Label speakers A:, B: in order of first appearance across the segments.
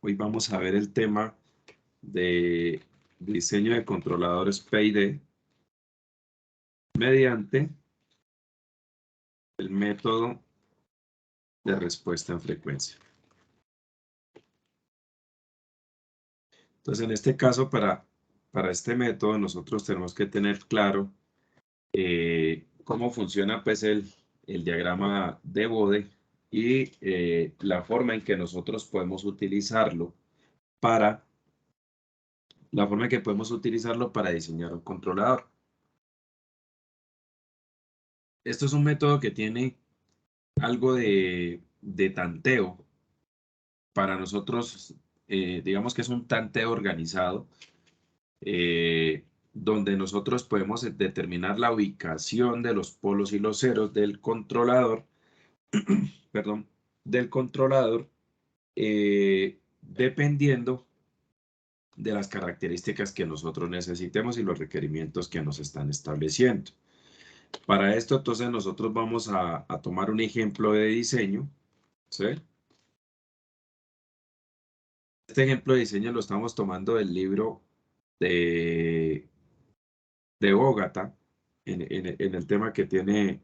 A: Hoy vamos a ver el tema de diseño de controladores PID mediante el método de respuesta en frecuencia. Entonces, en este caso, para este método, nosotros tenemos que tener claro cómo funciona pues, el diagrama de Bode y la forma en que nosotros podemos utilizarlo para diseñar un controlador. Esto es un método que tiene algo de tanteo. Para nosotros, digamos que es un tanteo organizado, donde nosotros podemos determinar la ubicación de los polos y los ceros del controlador, perdón, dependiendo de las características que nosotros necesitemos y los requerimientos que nos están estableciendo. Para esto, entonces, nosotros vamos a tomar un ejemplo de diseño, ¿sí? Este ejemplo de diseño lo estamos tomando del libro de Bogata, en el tema que tiene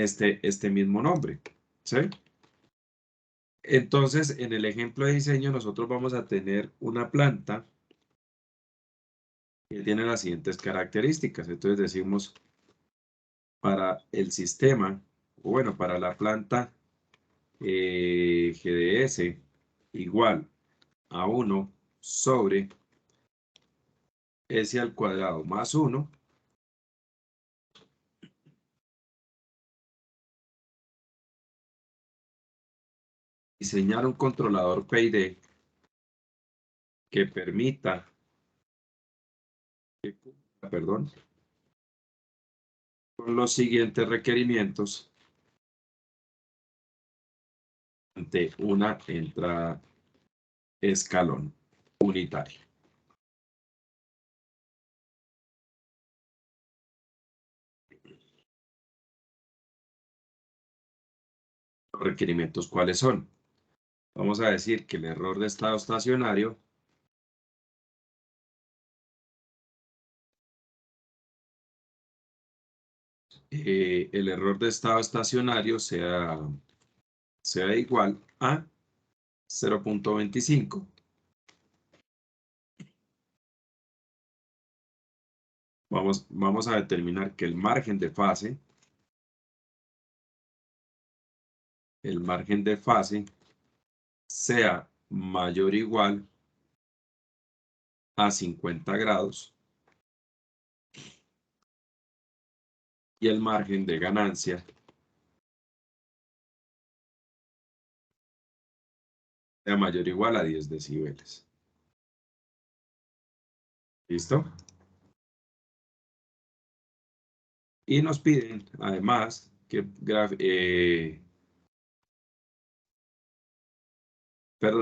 A: este mismo nombre, ¿sí? Entonces, en el ejemplo de diseño, nosotros vamos a tener una planta que tiene las siguientes características. Entonces decimos, para el sistema, o bueno, para la planta GDS igual a 1 sobre S al cuadrado más 1, diseñar un controlador PID que permita, perdón, con los siguientes requerimientos ante una entrada escalón unitaria. Los requerimientos, ¿cuáles son? Vamos a decir que el error de estado estacionario sea igual a 0.25. Vamos a determinar que el margen de fase sea mayor o igual a 50 grados y el margen de ganancia sea mayor o igual a 10 decibeles. ¿Listo? Y nos piden, además, que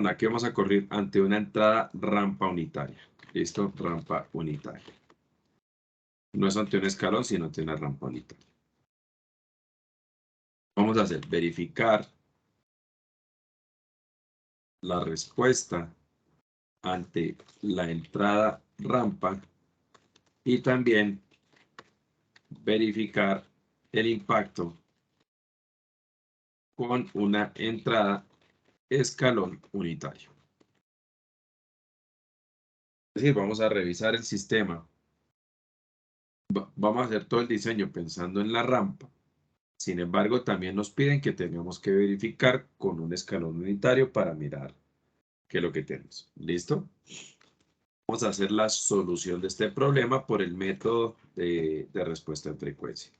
A: aquí vamos a correr ante una entrada rampa unitaria. ¿Listo? Rampa unitaria. No es ante un escalón, sino ante una rampa unitaria. Vamos a hacer verificar la respuesta ante la entrada rampa y también verificar el impacto con una entrada escalón unitario. Es decir, vamos a revisar el sistema. Vamos a hacer todo el diseño pensando en la rampa. Sin embargo, también nos piden que tengamos que verificar con un escalón unitario para mirar qué es lo que tenemos. ¿Listo? Vamos a hacer la solución de este problema por el método de respuesta en frecuencia.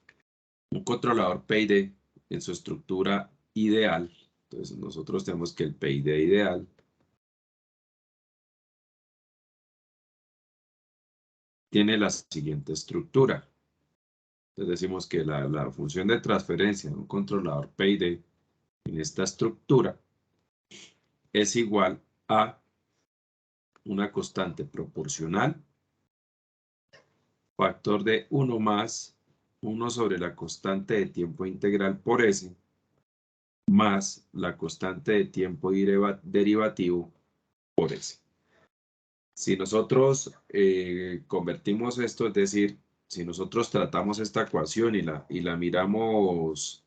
A: Un controlador PID en su estructura ideal. Entonces, nosotros tenemos que el PID ideal tiene la siguiente estructura. Entonces decimos que la función de transferencia de un controlador PID en esta estructura es igual a una constante proporcional, factor de 1 más 1 sobre la constante de tiempo integral por S, más la constante de tiempo derivativo por S. Si nosotros convertimos esto, es decir, si nosotros tratamos esta ecuación y la miramos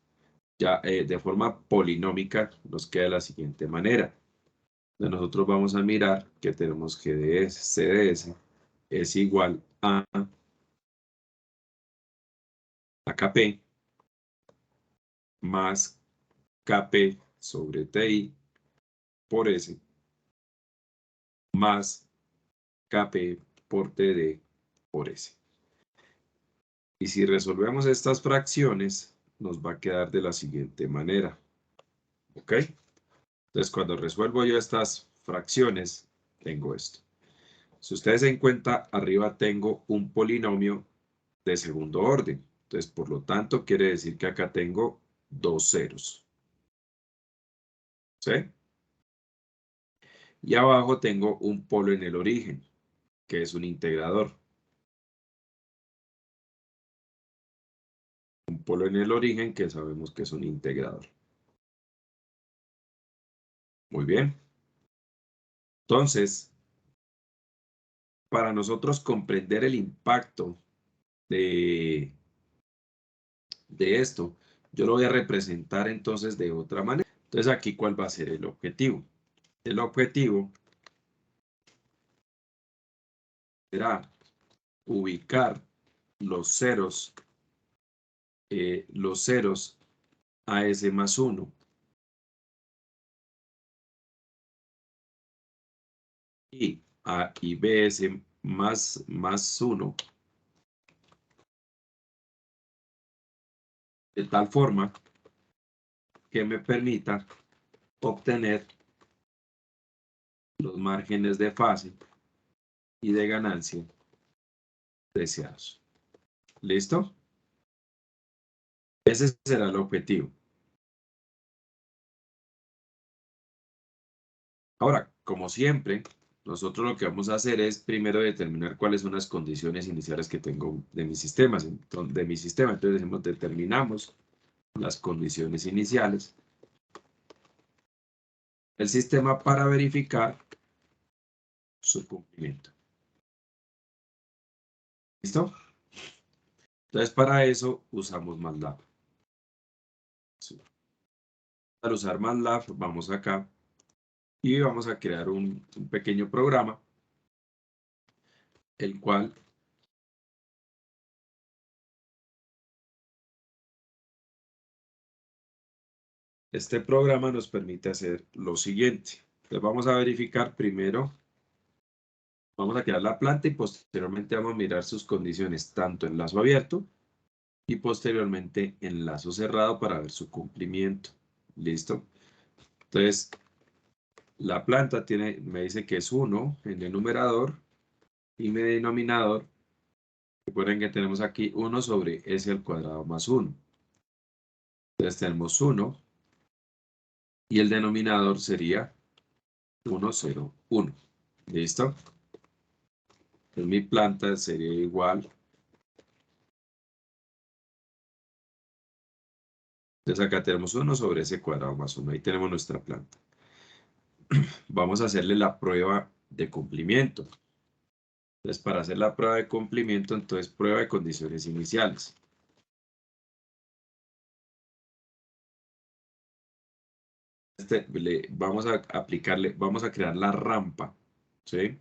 A: ya de forma polinómica, nos queda de la siguiente manera. Entonces nosotros vamos a mirar que tenemos que C de S es igual a KP más KP sobre TI por S más KP por TD por S. Y si resolvemos estas fracciones, nos va a quedar de la siguiente manera. ¿Ok? Entonces, cuando resuelvo yo estas fracciones, tengo esto. Si ustedes se den cuenta, arriba tengo un polinomio de segundo orden. Entonces, por lo tanto, quiere decir que acá tengo dos ceros. ¿Sí? Y abajo tengo un polo en el origen, que es un integrador. Un polo en el origen que sabemos que es un integrador. Muy bien. Entonces, para nosotros comprender el impacto de esto, yo lo voy a representar entonces de otra manera. Entonces, aquí, ¿cuál va a ser el objetivo? El objetivo será ubicar los ceros a S más 1 y A y BS más 1 de tal forma que me permita obtener los márgenes de fase y de ganancia deseados. ¿Listo? Ese será el objetivo. Ahora, como siempre, nosotros lo que vamos a hacer es primero determinar cuáles son las condiciones iniciales que tengo de mi sistema. Entonces decimos, determinamos las condiciones iniciales del sistema para verificar su cumplimiento. ¿Listo? Entonces, para eso usamos MATLAB. Sí. Al usar MATLAB, vamos acá y vamos a crear un pequeño programa, el cual este programa nos permite hacer lo siguiente. Entonces, vamos a verificar primero, vamos a crear la planta y posteriormente vamos a mirar sus condiciones, tanto en lazo abierto y posteriormente en lazo cerrado para ver su cumplimiento. ¿Listo? Entonces, la planta me dice que es 1 en el numerador y mi denominador. Recuerden que tenemos aquí 1 sobre S al cuadrado más 1. Entonces tenemos 1 y el denominador sería 1, 0, 1. ¿Listo? Entonces mi planta sería igual. Entonces acá tenemos 1 sobre S cuadrado más 1. Ahí tenemos nuestra planta. Vamos a hacerle la prueba de cumplimiento. Entonces para hacer la prueba de cumplimiento, entonces prueba de condiciones iniciales. Vamos a aplicarle, vamos a crear la rampa, ¿sí?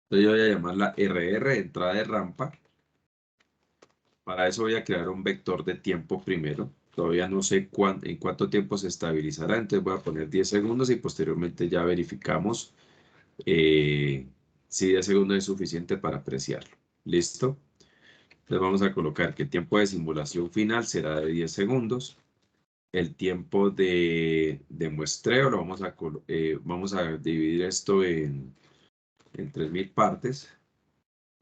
A: Entonces yo voy a llamarla RR, entrada de rampa. Para eso voy a crear un vector de tiempo primero. Todavía no sé en cuánto tiempo se estabilizará, entonces voy a poner 10 segundos y posteriormente ya verificamos si 10 segundos es suficiente para apreciarlo. ¿Listo? Entonces vamos a colocar que el tiempo de simulación final será de 10 segundos. El tiempo de muestreo lo vamos a dividir esto en 3.000 partes.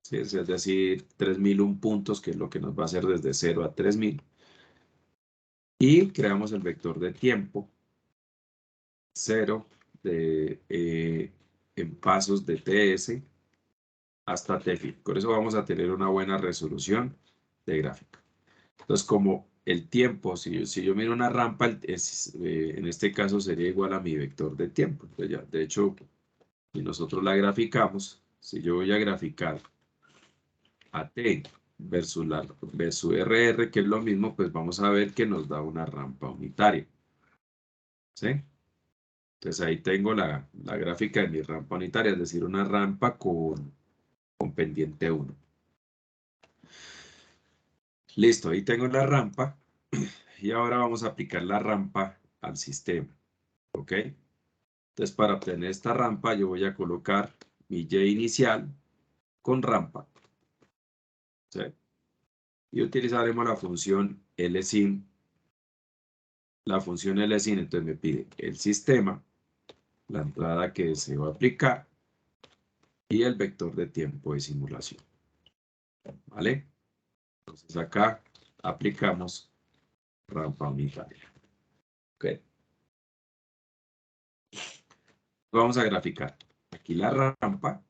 A: ¿Sí? Es decir, 3.001 puntos, que es lo que nos va a hacer desde 0 a 3.000. Y creamos el vector de tiempo 0 en pasos de TS hasta TFIT. Con eso vamos a tener una buena resolución de gráfica. Entonces, como el tiempo, si yo miro una rampa, en este caso sería igual a mi vector de tiempo. Entonces ya, de hecho, si nosotros la graficamos, si yo voy a graficar AT versus RR, que es lo mismo, pues vamos a ver que nos da una rampa unitaria. ¿Sí? Entonces ahí tengo la gráfica de mi rampa unitaria, es decir, una rampa con pendiente 1. Listo, ahí tengo la rampa y ahora vamos a aplicar la rampa al sistema. ¿Ok? Entonces para obtener esta rampa yo voy a colocar mi Y inicial con rampa. ¿Sí? Y utilizaremos la función LSIN. La función LSIN entonces me pide el sistema, la entrada que deseo aplicar y el vector de tiempo de simulación. ¿Vale? Entonces acá aplicamos rampa unitaria. ¿Ok? Vamos a graficar aquí la rampa.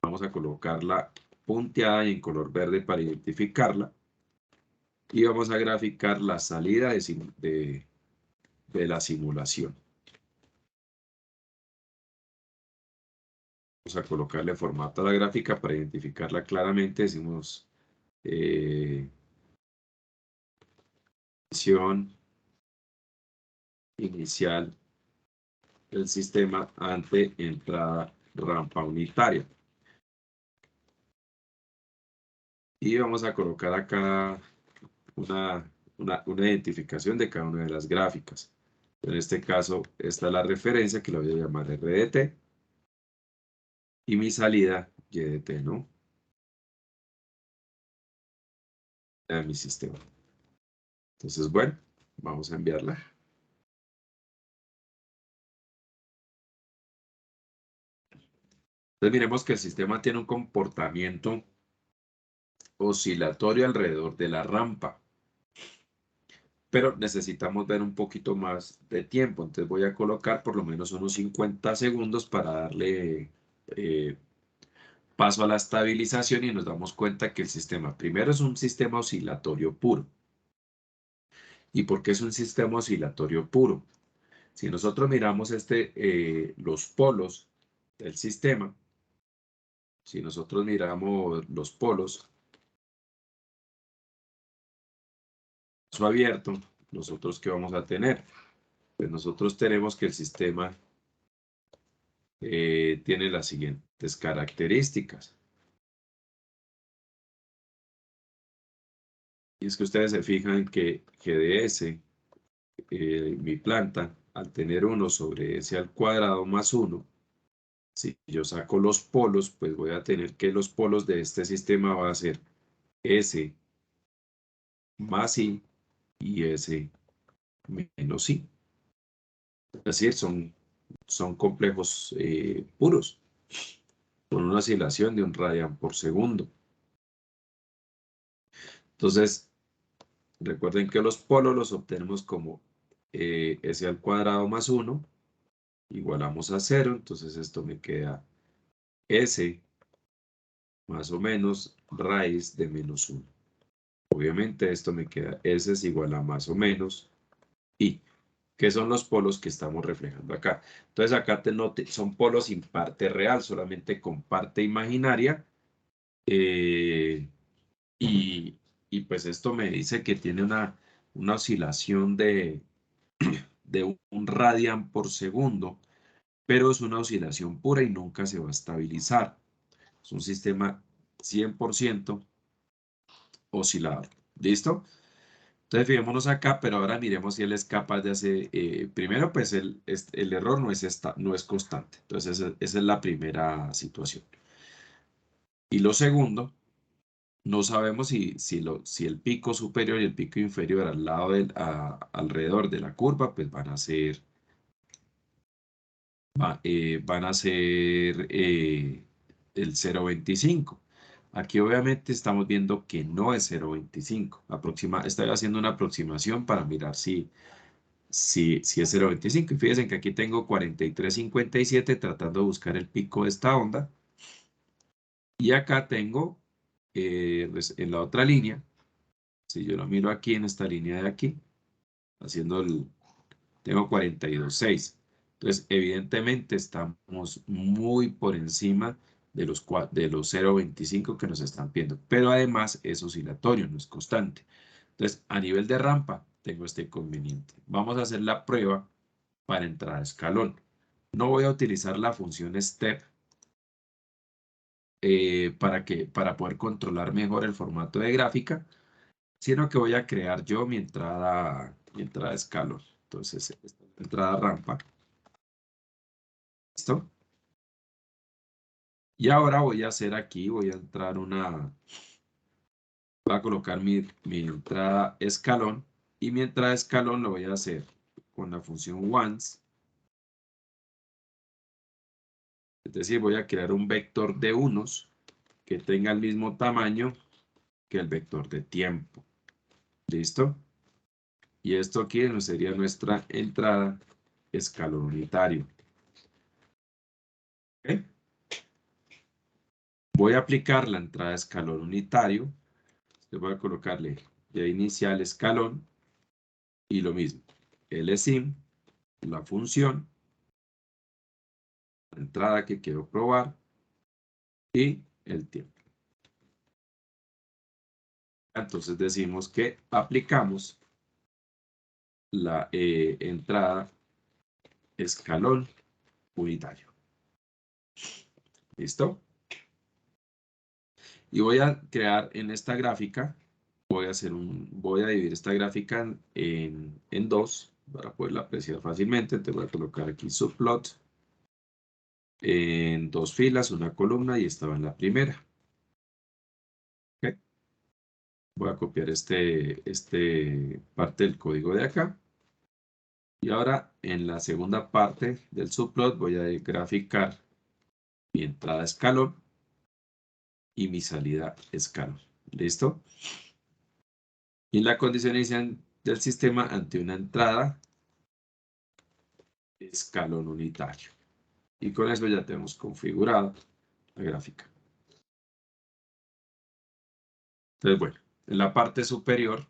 A: Vamos a colocarla punteada y en color verde para identificarla. Y vamos a graficar la salida de la simulación. Vamos a colocarle formato a la gráfica para identificarla claramente. Decimos posición inicial del sistema ante entrada rampa unitaria. Y vamos a colocar acá una identificación de cada una de las gráficas. En este caso, esta es la referencia que la voy a llamar RDT. Y mi salida YDT, ¿no? A mi sistema. Entonces, bueno, vamos a enviarla. Entonces miremos que el sistema tiene un comportamiento oscilatorio alrededor de la rampa. Pero necesitamos ver un poquito más de tiempo. Entonces voy a colocar por lo menos unos 50 segundos para darle paso a la estabilización y nos damos cuenta que el sistema primero es un sistema oscilatorio puro. ¿Y por qué es un sistema oscilatorio puro? Si nosotros miramos los polos del sistema, si nosotros miramos los polos, eso abierto, nosotros ¿qué vamos a tener? Pues nosotros tenemos que el sistema tiene las siguientes características. Y es que ustedes se fijan que GDS, mi planta, al tener 1 sobre S al cuadrado más 1, si yo saco los polos, pues voy a tener que los polos de este sistema va a ser S más I y S menos I. Es decir, son complejos puros, con una oscilación de 1 radian por segundo. Entonces, recuerden que los polos los obtenemos como S al cuadrado más 1, igualamos a 0, entonces esto me queda S más o menos raíz de menos 1. Obviamente esto me queda S es igual a más o menos I, que son los polos que estamos reflejando acá. Entonces acá son polos sin parte real, solamente con parte imaginaria. Y, pues esto me dice que tiene una oscilación de 1 radian por segundo, pero es una oscilación pura y nunca se va a estabilizar. Es un sistema 100% oscilador. ¿Listo? Entonces fijémonos acá, pero ahora miremos si él es capaz de hacer, primero pues el error no es constante. Entonces esa es la primera situación. Y lo segundo, no sabemos si el pico superior y el pico inferior al lado alrededor de la curva, pues van a ser el 0,25. Aquí obviamente estamos viendo que no es 0,25. Estoy haciendo una aproximación para mirar si es 0,25. Y fíjense que aquí tengo 43,57 tratando de buscar el pico de esta onda. Y acá tengo, pues, en la otra línea, Si yo lo miro aquí en esta línea de aquí, haciendo tengo 42.6. Entonces, evidentemente estamos muy por encima de los 0.25 que nos están pidiendo. Pero además es oscilatorio, no es constante. Entonces, a nivel de rampa, tengo este inconveniente. Vamos a hacer la prueba para entrar a escalón. No voy a utilizar la función step para poder controlar mejor el formato de gráfica, sino que voy a crear yo mi entrada escalón. Entonces, esta es la entrada rampa. ¿Listo? Y ahora voy a hacer aquí, voy a colocar mi entrada escalón, y mi entrada escalón lo voy a hacer con la función once. Es decir, voy a crear un vector de unos que tenga el mismo tamaño que el vector de tiempo. ¿Listo? Y esto aquí sería nuestra entrada escalón unitario. ¿Ok? Voy a aplicar la entrada escalón unitario. Le voy a colocarle ya inicial escalón y lo mismo. LSIM, la función, la entrada que quiero probar y el tiempo. Entonces decimos que aplicamos la entrada escalón unitario. ¿Listo? Y voy a crear en esta gráfica, voy a dividir esta gráfica en dos para poderla apreciar fácilmente. Te voy a colocar aquí subplot en dos filas, una columna, y estaba en la primera. ¿Okay? Voy a copiar este parte del código de acá. Y ahora en la segunda parte del subplot voy a graficar mi entrada escalón y mi salida escalón. ¿Listo? Y la condición inicial del sistema ante una entrada escalón unitario. Y con eso ya tenemos configurado la gráfica. Entonces, bueno, en la parte superior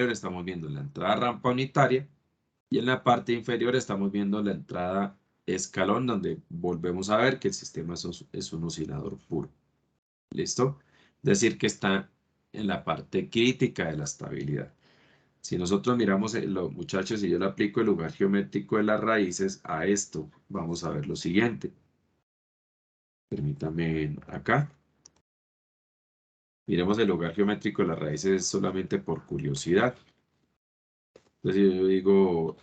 A: estamos viendo la entrada rampa unitaria, y en la parte inferior estamos viendo la entrada escalón, donde volvemos a ver que el sistema es un oscilador puro. ¿Listo? Es decir, que está en la parte crítica de la estabilidad. Si nosotros miramos, los muchachos, y yo le aplico el lugar geométrico de las raíces a esto, vamos a ver lo siguiente. Permítame acá. Miremos el lugar geométrico de las raíces solamente por curiosidad. Entonces, si yo digo,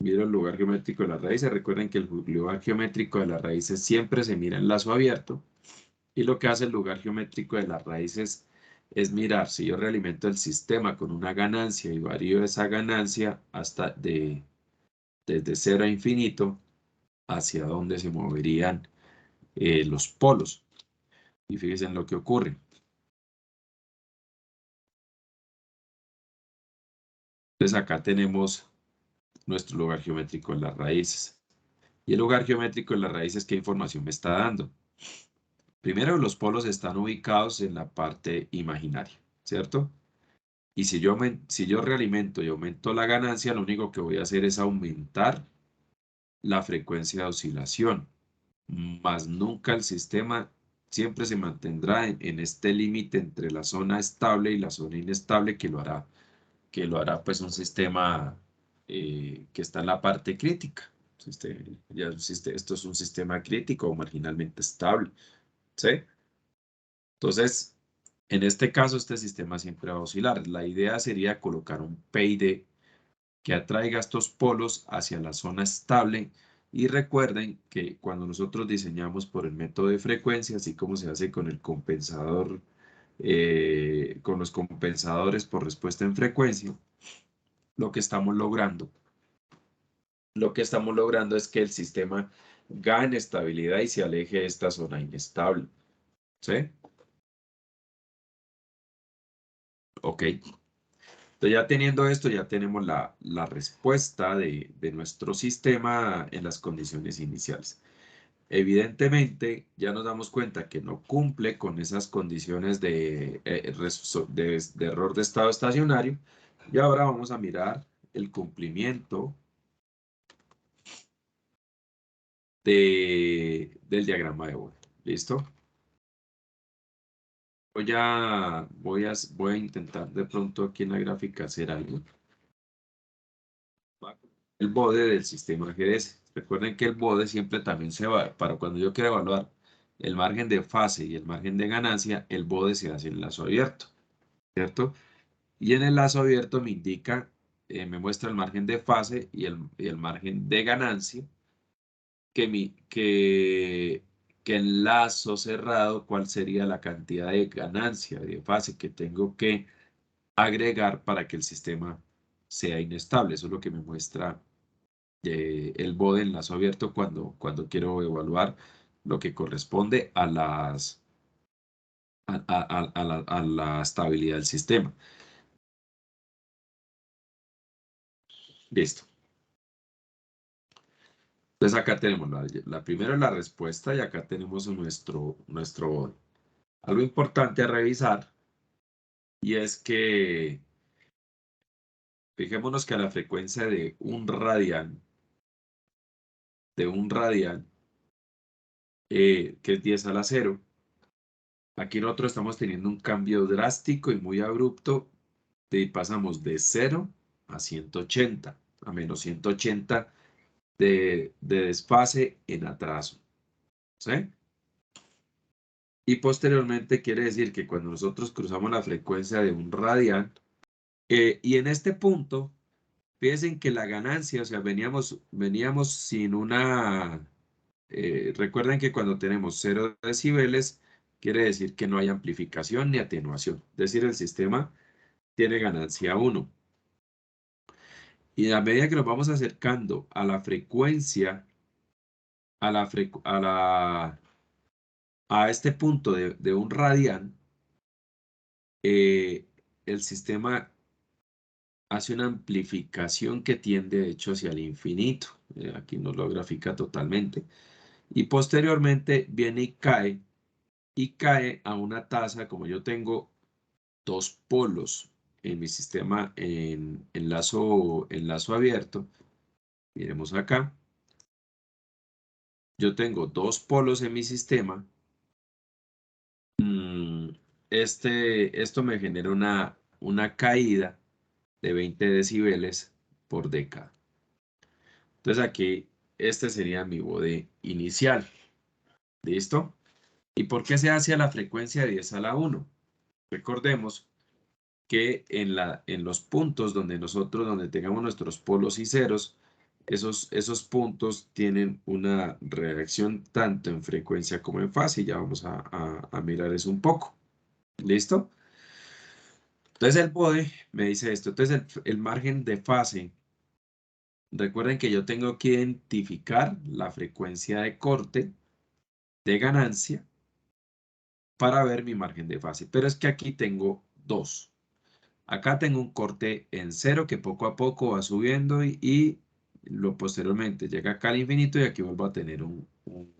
A: miro el lugar geométrico de las raíces, recuerden que el lugar geométrico de las raíces siempre se mira en lazo abierto, y lo que hace el lugar geométrico de las raíces es mirar si yo realimento el sistema con una ganancia y varío esa ganancia desde 0 a infinito, hacia dónde se moverían los polos. Y fíjense en lo que ocurre. Entonces acá tenemos nuestro lugar geométrico de las raíces. Y el lugar geométrico de las raíces, ¿qué información me está dando? Primero, los polos están ubicados en la parte imaginaria, ¿cierto? Y si yo realimento y aumento la ganancia, lo único que voy a hacer es aumentar la frecuencia de oscilación, más nunca el sistema siempre se mantendrá en este límite entre la zona estable y la zona inestable, que lo hará pues un sistema que está en la parte crítica. Esto es un sistema crítico o marginalmente estable, ¿sí? Entonces, en este caso, este sistema siempre va a oscilar. La idea sería colocar un PID que atraiga estos polos hacia la zona estable. Y recuerden que cuando nosotros diseñamos por el método de frecuencia, así como se hace con el compensador, con los compensadores por respuesta en frecuencia, lo que estamos logrando, es que el sistema gane estabilidad y se aleje de esta zona inestable. ¿Sí? Ok. Entonces ya teniendo esto, ya tenemos la respuesta de nuestro sistema en las condiciones iniciales. Evidentemente, ya nos damos cuenta que no cumple con esas condiciones de error de estado estacionario. Y ahora vamos a mirar el cumplimiento del diagrama de Bode. ¿Listo? Voy a intentar de pronto aquí en la gráfica hacer algo. El bode del sistema GDS. Recuerden que el bode siempre también se va, para cuando yo quiero evaluar el margen de fase y el margen de ganancia, el bode se hace en lazo abierto, ¿cierto? Y en el lazo abierto me indica, me muestra el margen de fase y el margen de ganancia, que en lazo cerrado, cuál sería la cantidad de ganancia de fase que tengo que agregar para que el sistema sea inestable. Eso es lo que me muestra el bode en lazo abierto cuando quiero evaluar lo que corresponde a la estabilidad del sistema. Listo. Entonces acá tenemos la primera es la respuesta y acá tenemos nuestro bode. Algo importante a revisar y es que fijémonos que a la frecuencia de un radian, que es 10 a la 0, aquí nosotros estamos teniendo un cambio drástico y muy abrupto. Pasamos de 0 a 180, a menos 180 de desfase en atraso. ¿Sí? Y posteriormente quiere decir que cuando nosotros cruzamos la frecuencia de un radian, y en este punto, fíjense que la ganancia, o sea, veníamos sin recuerden que cuando tenemos 0 decibeles, quiere decir que no hay amplificación ni atenuación. Es decir, el sistema tiene ganancia 1. Y a medida que nos vamos acercando a la frecuencia, a este punto de un radian, el sistema hace una amplificación que tiende, de hecho, hacia el infinito. Aquí nos lo grafica totalmente. Y posteriormente viene y cae a una tasa, como yo tengo dos polos en mi sistema en lazo abierto. Miremos acá. Yo tengo dos polos en mi sistema. Esto me genera una caída de 20 decibeles por década. Entonces aquí, este sería mi bode inicial. ¿Listo? ¿Y por qué se hace a la frecuencia de 10 a la 1? Recordemos que en los puntos donde tengamos nuestros polos y ceros, esos puntos tienen una reacción tanto en frecuencia como en fase. Y ya vamos a mirar eso un poco. ¿Listo? Entonces el bode me dice esto. Entonces el margen de fase, recuerden que yo tengo que identificar la frecuencia de corte de ganancia para ver mi margen de fase. Pero es que aquí tengo dos. Acá tengo un corte en 0 que poco a poco va subiendo y lo posteriormente llega acá al infinito y aquí vuelvo a tener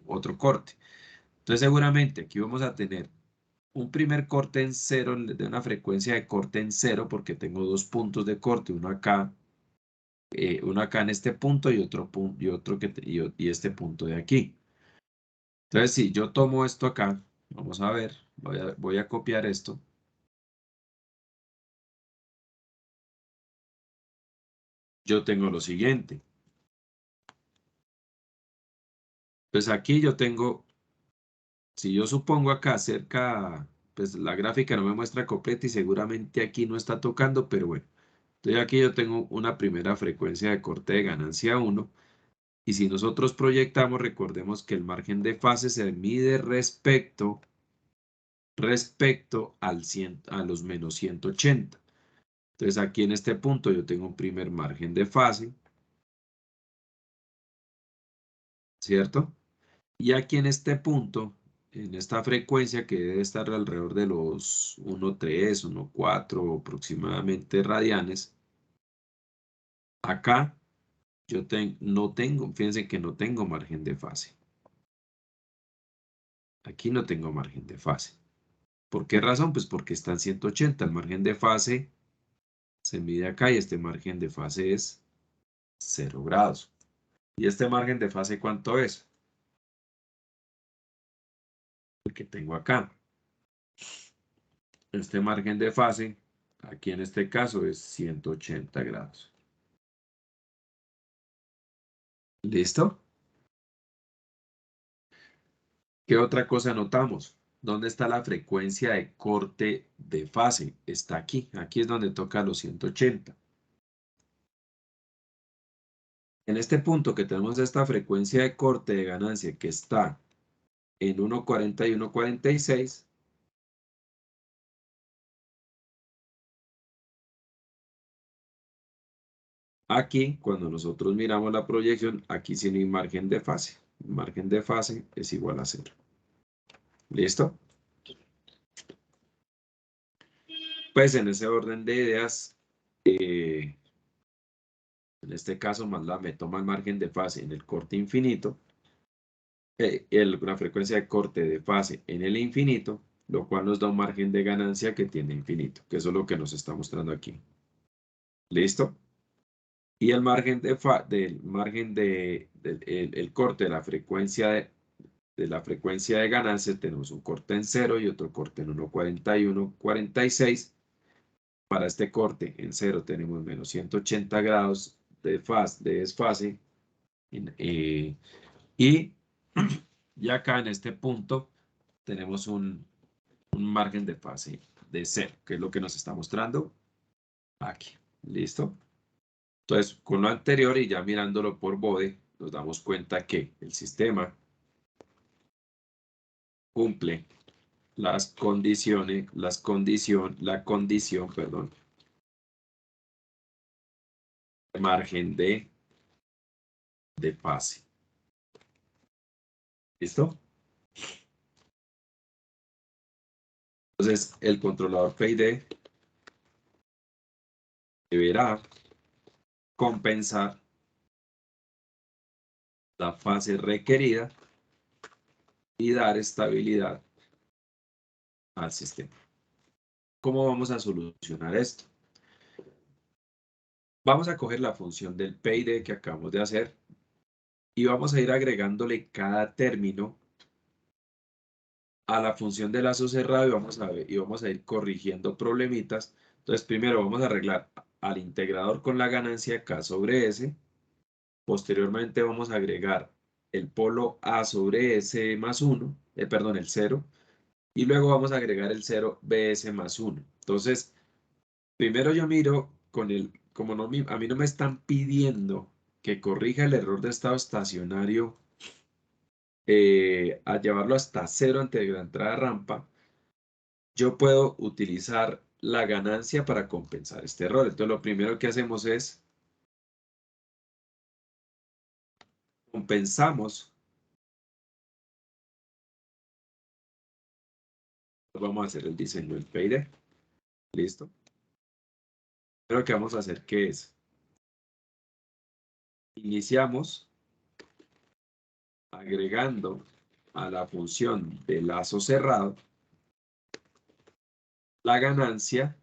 A: otro corte. Entonces seguramente aquí vamos a tener un primer corte en 0 de una frecuencia de corte en 0 porque tengo dos puntos de corte, uno acá en este punto y otro punto y este punto de aquí. Entonces si yo tomo esto acá, vamos a ver, voy a copiar esto. Yo tengo lo siguiente. Pues aquí yo tengo, si yo supongo acá cerca, pues la gráfica no me muestra completa y seguramente aquí no está tocando, pero bueno. Entonces aquí yo tengo una primera frecuencia de corte de ganancia 1 y si nosotros proyectamos, recordemos que el margen de fase se mide respecto a los menos 180. Entonces aquí en este punto yo tengo un primer margen de fase, ¿cierto? Y aquí en este punto, en esta frecuencia que debe estar alrededor de los 1,3, 1,4 aproximadamente radianes, acá no tengo, fíjense que no tengo margen de fase. Aquí no tengo margen de fase. ¿Por qué razón? Pues porque está en 180. El margen de fase se mide acá y este margen de fase es 0 grados. ¿Y este margen de fase cuánto es? El que tengo acá. Este margen de fase, aquí en este caso, es 180 grados. ¿Listo? ¿Qué otra cosa notamos? ¿Dónde está la frecuencia de corte de fase? Está aquí. Aquí es donde toca los 180. En este punto que tenemos esta frecuencia de corte de ganancia que está en 1.40 y 1.46, aquí, cuando nosotros miramos la proyección, aquí sí no hay margen de fase. El margen de fase es igual a 0. ¿Listo? Pues en ese orden de ideas, en este caso MATLAB me toma el margen de fase en el corte infinito, la frecuencia de corte de fase en el infinito, lo cual nos da un margen de ganancia que tiene infinito, que eso es lo que nos está mostrando aquí. ¿Listo? Y el margen del margen el corte de la frecuencia de la frecuencia de ganancia, tenemos un corte en 0 y otro corte en 1.40 y 1.46. Para este corte en 0 tenemos menos 180 grados de desfase. Y ya acá en este punto tenemos un margen de fase de 0, que es lo que nos está mostrando aquí. ¿Listo? Entonces, con lo anterior y ya mirándolo por bode, nos damos cuenta que el sistema cumple la condición, perdón, margen de fase. ¿Listo? Entonces, el controlador PID deberá compensar la fase requerida y dar estabilidad al sistema. ¿Cómo vamos a solucionar esto? Vamos a coger la función del PID que acabamos de hacer y vamos a ir agregándole cada término a la función de lazo cerrado y vamos a ir corrigiendo problemitas. Entonces, primero vamos a arreglar al integrador con la ganancia K sobre S. Posteriormente vamos a agregar el polo A sobre S más 1, perdón, el 0. Y luego vamos a agregar el 0 BS más 1. Entonces, primero yo miro como no, a mí no me están pidiendo que corrija el error de estado estacionario a llevarlo hasta 0 antes de la entrada de rampa, yo puedo utilizar la ganancia para compensar este error. Entonces, lo primero que hacemos es compensamos. Vamos a hacer el diseño del PID. ¿Listo? Pero lo que vamos a hacer, ¿qué es? Iniciamos agregando a la función de lazo cerrado la ganancia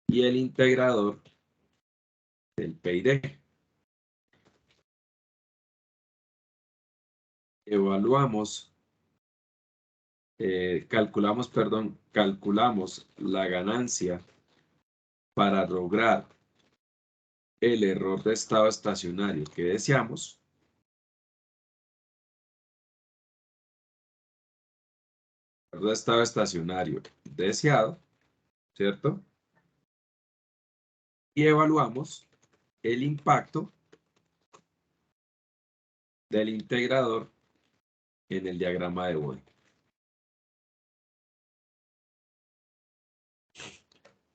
A: y el integrador del PID. Evaluamos, calculamos la ganancia para lograr el error de estado estacionario que deseamos. Error de estado estacionario deseado, ¿cierto? Y evaluamos el impacto del integrador en el diagrama de Bode.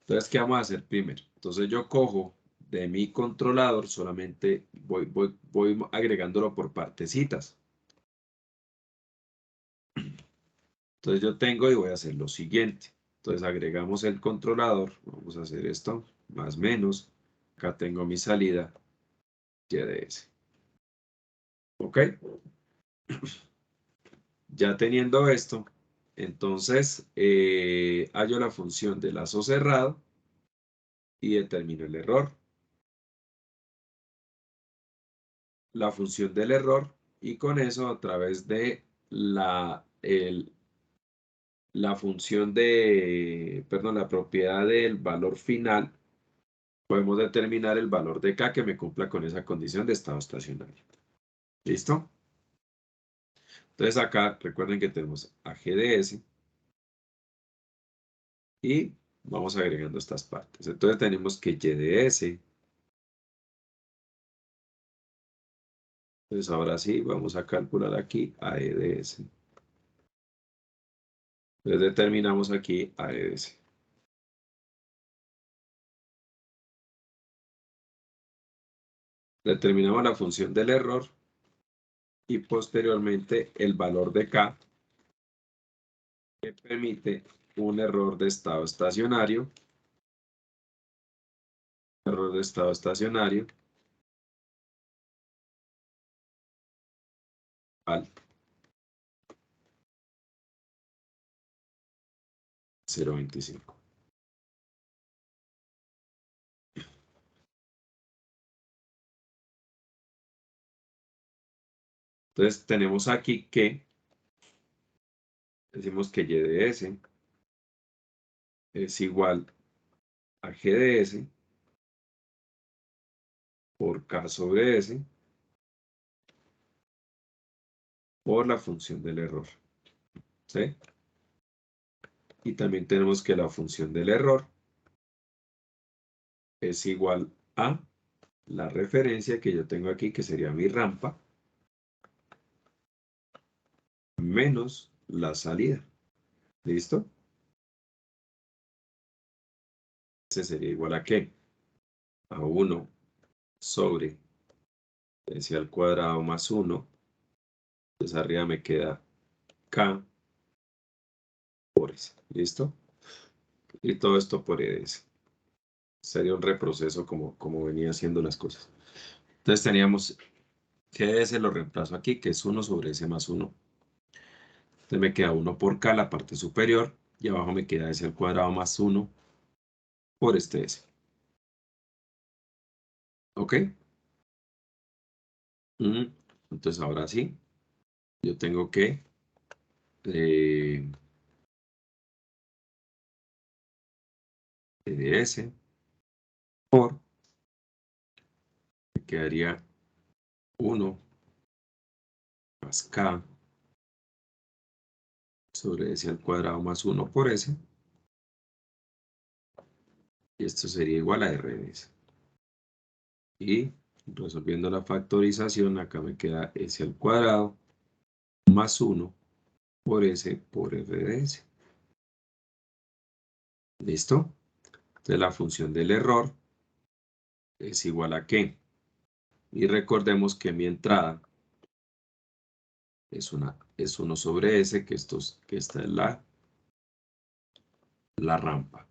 A: Entonces, ¿qué vamos a hacer primero? Entonces yo cojo de mi controlador, solamente voy agregándolo por partecitas. Entonces yo tengo y voy a hacer lo siguiente. Entonces agregamos el controlador, vamos a hacer esto, más menos. Acá tengo mi salida YDS. ¿Ok? Ya teniendo esto, entonces hallo la función de lazo cerrado y determino el error. La función del error y con eso a través de la función de, perdón, la propiedad del valor final, podemos determinar el valor de K que me cumpla con esa condición de estado estacionario. ¿Listo? Entonces acá recuerden que tenemos a GDS y vamos agregando estas partes. Entonces tenemos que YDS. Entonces ahora sí vamos a calcular aquí AEDS. Entonces determinamos aquí AEDS. Determinamos la función del error y posteriormente el valor de K que permite un error de estado estacionario. Error de estado estacionario al 0.25. Entonces tenemos aquí que decimos que YDS es igual a GDS por K sobre S por la función del error. ¿Sí? Y también tenemos que la función del error es igual a la referencia que yo tengo aquí, que sería mi rampa, menos la salida. ¿Listo? Ese sería igual a ¿qué? A 1 sobre S al cuadrado más 1. Entonces arriba me queda K por S. ¿Listo? Y todo esto por EDS. Sería un reproceso como venía haciendo las cosas. Entonces teníamos que S lo reemplazo aquí, que es 1 sobre S más 1. Entonces me queda 1 por K, la parte superior, y abajo me queda S al cuadrado más 1 por este S. ¿Ok? Entonces ahora sí, yo tengo que EDS por, me quedaría 1 más K sobre S al cuadrado más 1 por S. Y esto sería igual a RDS. Y resolviendo la factorización, acá me queda S al cuadrado más 1 por S por RDS. ¿Listo? Entonces la función del error es igual a ¿qué? Y recordemos que mi entrada es 1 sobre S, que esta es la rampa.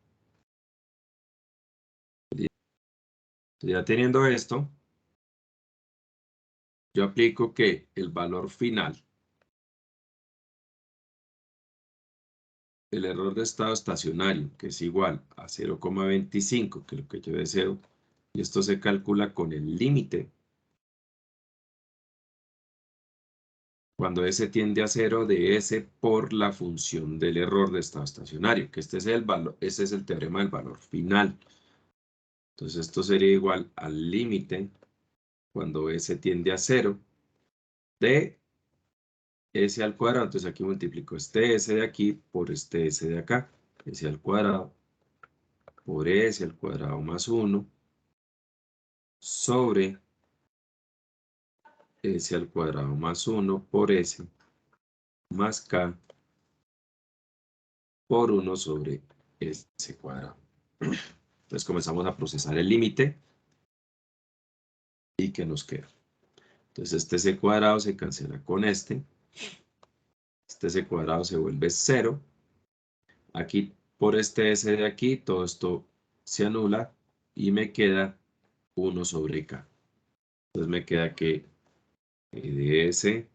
A: Ya teniendo esto, yo aplico que el valor final, el error de estado estacionario, que es igual a 0,25, que es lo que yo deseo, y esto se calcula con el límite cuando S tiende a 0 de S por la función del error de estado estacionario, que este es el valor, ese es el teorema del valor final. Entonces esto sería igual al límite cuando S tiende a 0 de S al cuadrado. Entonces aquí multiplico este S de aquí por este S de acá. S al cuadrado por S al cuadrado más 1 sobre S al cuadrado más 1 por S más K por 1 sobre S cuadrado. Entonces comenzamos a procesar el límite. ¿Y qué nos queda? Entonces este C cuadrado se cancela con este. Este C cuadrado se vuelve 0. Aquí por este S de aquí, todo esto se anula y me queda 1 sobre K. Entonces me queda que de S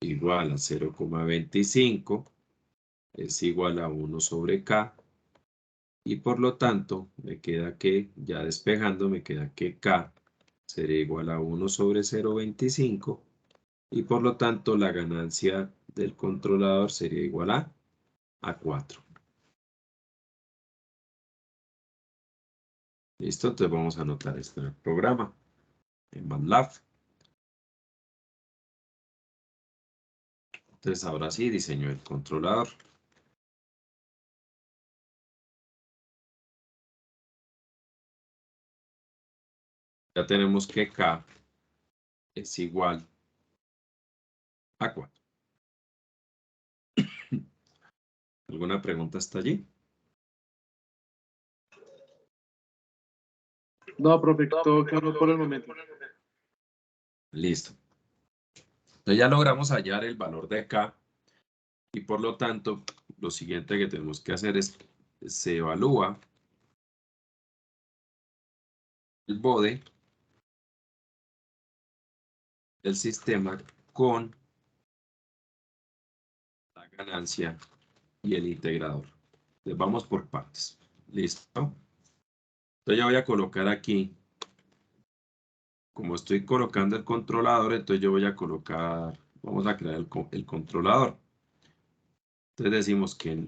A: igual a 0,25 es igual a 1 sobre K. Y por lo tanto, me queda que, ya despejando, me queda que K sería igual a 1 sobre 0,25. Y por lo tanto, la ganancia del controlador sería igual a 4. ¿Listo? Entonces vamos a anotar esto en el programa, en MATLAB. Entonces ahora sí, diseño el controlador. Ya tenemos que K es igual a 4. ¿Alguna pregunta hasta allí?
B: No, profe, todo claro por el momento.
A: Listo. Entonces ya logramos hallar el valor de K y por lo tanto lo siguiente que tenemos que hacer es se evalúa el bode del sistema con la ganancia y el integrador. Entonces vamos por partes. ¿Listo? Entonces ya voy a colocar aquí, como estoy colocando el controlador, entonces yo voy a colocar, vamos a crear el controlador. Entonces decimos que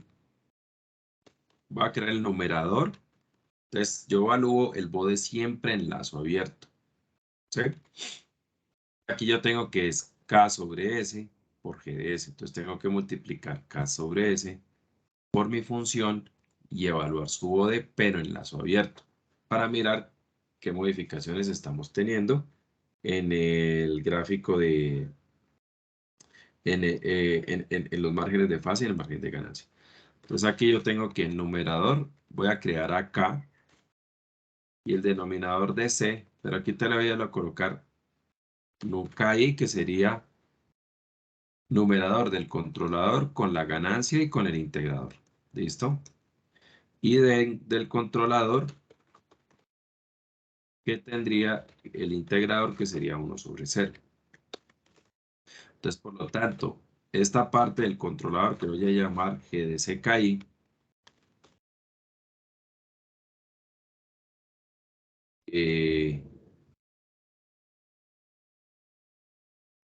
A: va a crear el numerador. Entonces yo evalúo el bode siempre en lazo abierto. ¿Sí? Aquí yo tengo que es K sobre S por G de S. Entonces tengo que multiplicar K sobre S por mi función y evaluar su bode, pero en lazo abierto, para mirar qué modificaciones estamos teniendo en el gráfico de, en los márgenes de fase y en el margen de ganancia. Entonces aquí yo tengo que en numerador voy a crear acá y el denominador de C, pero aquí te lo voy a colocar nunca ahí, que sería numerador del controlador con la ganancia y con el integrador. ¿Listo? Y del controlador que tendría el integrador que sería 1 sobre 0. Entonces, por lo tanto, esta parte del controlador que voy a llamar GDCKI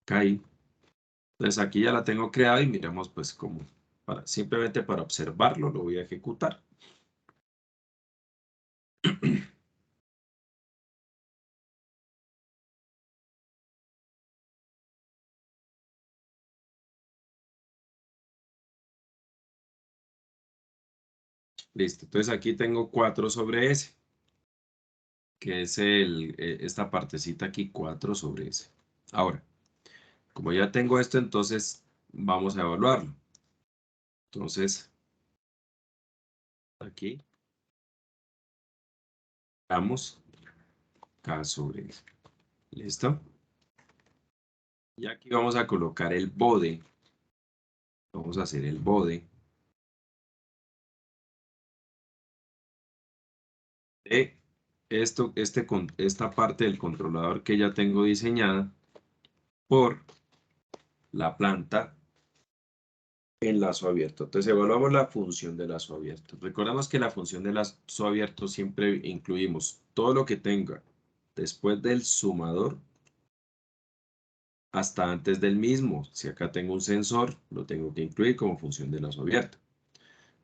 A: KI. Entonces aquí ya la tengo creada y miremos pues como simplemente para observarlo lo voy a ejecutar. Listo, entonces aquí tengo 4 sobre S, que es esta partecita aquí, 4 sobre S. Ahora, como ya tengo esto, entonces vamos a evaluarlo. Entonces, aquí damos K sobre S. ¿Listo? Y aquí vamos a colocar el bode. Vamos a hacer el bode de esta parte del controlador que ya tengo diseñada por la planta en lazo abierto. Entonces evaluamos la función de lazo abierto. Recordemos que la función de lazo abierto siempre incluimos todo lo que tenga después del sumador hasta antes del mismo. Si acá tengo un sensor, lo tengo que incluir como función de lazo abierto.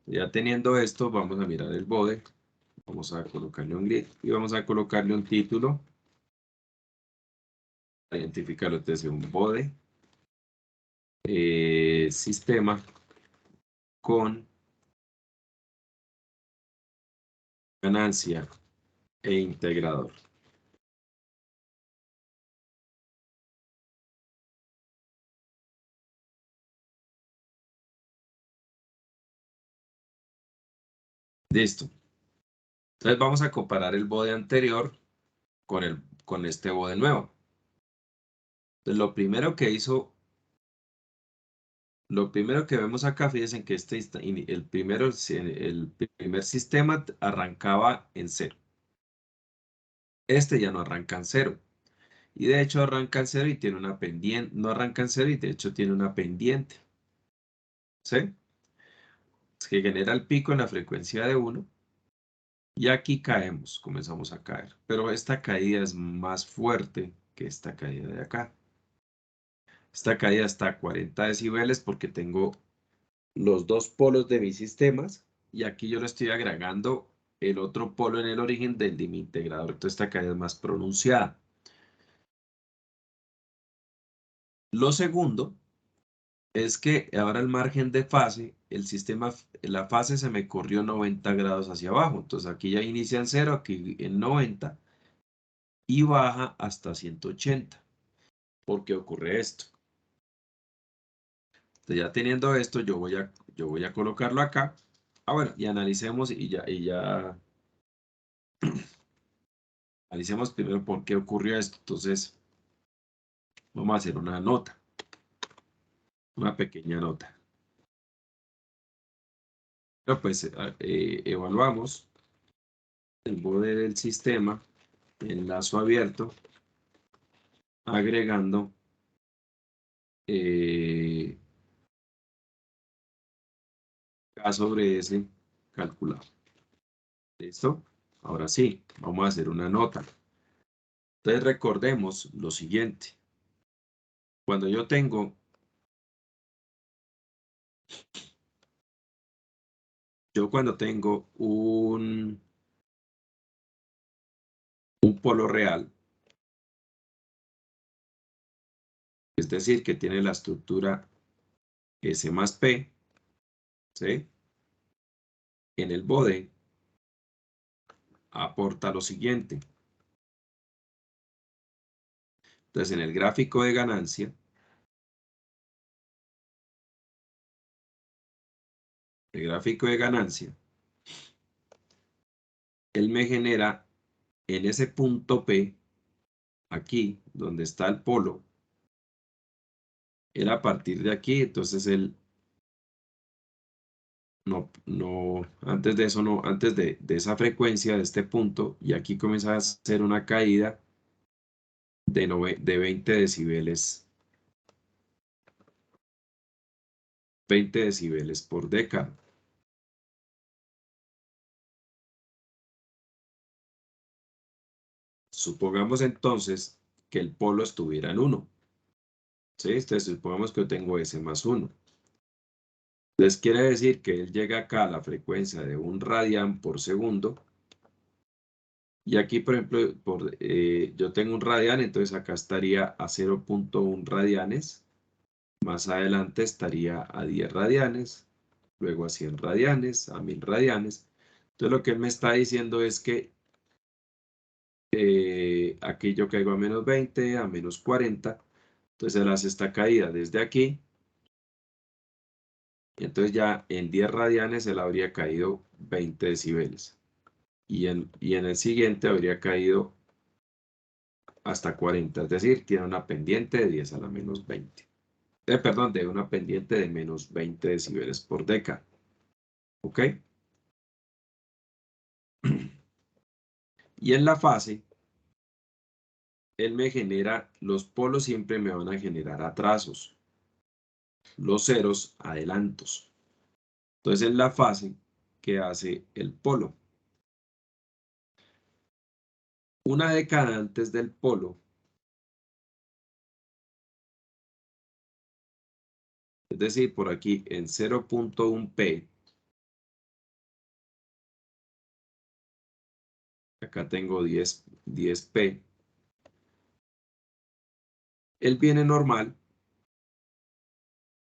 A: Ya teniendo esto, vamos a mirar el bode. Vamos a colocarle un grid y vamos a colocarle un título. Identificarlo desde un bode. Sistema con ganancia e integrador. Listo. Entonces vamos a comparar el bode anterior con este bode nuevo. Entonces lo primero que vemos acá, fíjense que el primer sistema arrancaba en 0. Este ya no arranca en 0. Y de hecho arranca en 0 y tiene una pendiente. No arranca en 0 y de hecho tiene una pendiente. ¿Sí? Es que genera el pico en la frecuencia de 1. Y aquí caemos, comenzamos a caer. Pero esta caída es más fuerte que esta caída de acá. Esta caída está a 40 decibeles porque tengo los dos polos de mis sistemas. Y aquí yo le estoy agregando el otro polo en el origen del de mi integrador. Entonces esta caída es más pronunciada. Lo segundo es que ahora el margen de fase, el sistema, la fase se me corrió 90 grados hacia abajo. Entonces aquí ya inicia en 0, aquí en 90 y baja hasta 180. ¿Por qué ocurre esto? Entonces ya teniendo esto, yo voy a colocarlo acá. Bueno, y analicemos analicemos primero por qué ocurrió esto. Entonces, vamos a hacer una nota, una pequeña nota. Pero pues evaluamos el bode del sistema, enlazo abierto, agregando K sobre S calculado. ¿Listo? Ahora sí, vamos a hacer una nota. Entonces recordemos lo siguiente. Cuando yo tengo un polo real, es decir, que tiene la estructura S más P, ¿sí? En el bode aporta lo siguiente. Entonces, en el gráfico de ganancia, él me genera en ese punto P, aquí, donde está el polo, él a partir de aquí, entonces él antes de eso antes de esa frecuencia, de este punto, y aquí comienza a hacer una caída de 20 decibeles, 20 decibeles por década. Supongamos entonces que el polo estuviera en 1. ¿Sí? Entonces supongamos que yo tengo S más 1. Entonces quiere decir que él llega acá a la frecuencia de 1 radián por segundo. Y aquí, por ejemplo, yo tengo 1 radián, entonces acá estaría a 0.1 radianes. Más adelante estaría a 10 radianes, luego a 100 radianes, a 1000 radianes. Entonces lo que él me está diciendo es que aquí yo caigo a menos 20, a menos 40. Entonces él hace esta caída desde aquí. Y entonces ya en 10 radianes él habría caído 20 decibeles. Y en el siguiente habría caído hasta 40. Es decir, tiene una pendiente de 10 a la menos 20. Perdón, de una pendiente de menos 20 decibeles por década. ¿Ok? Y en la fase, él me genera, los polos siempre me van a generar atrasos. Los ceros, adelantos. Entonces, en la fase, ¿qué hace el polo? Una década antes del polo, es decir, por aquí en 0.1 P, acá tengo 10 P, él viene normal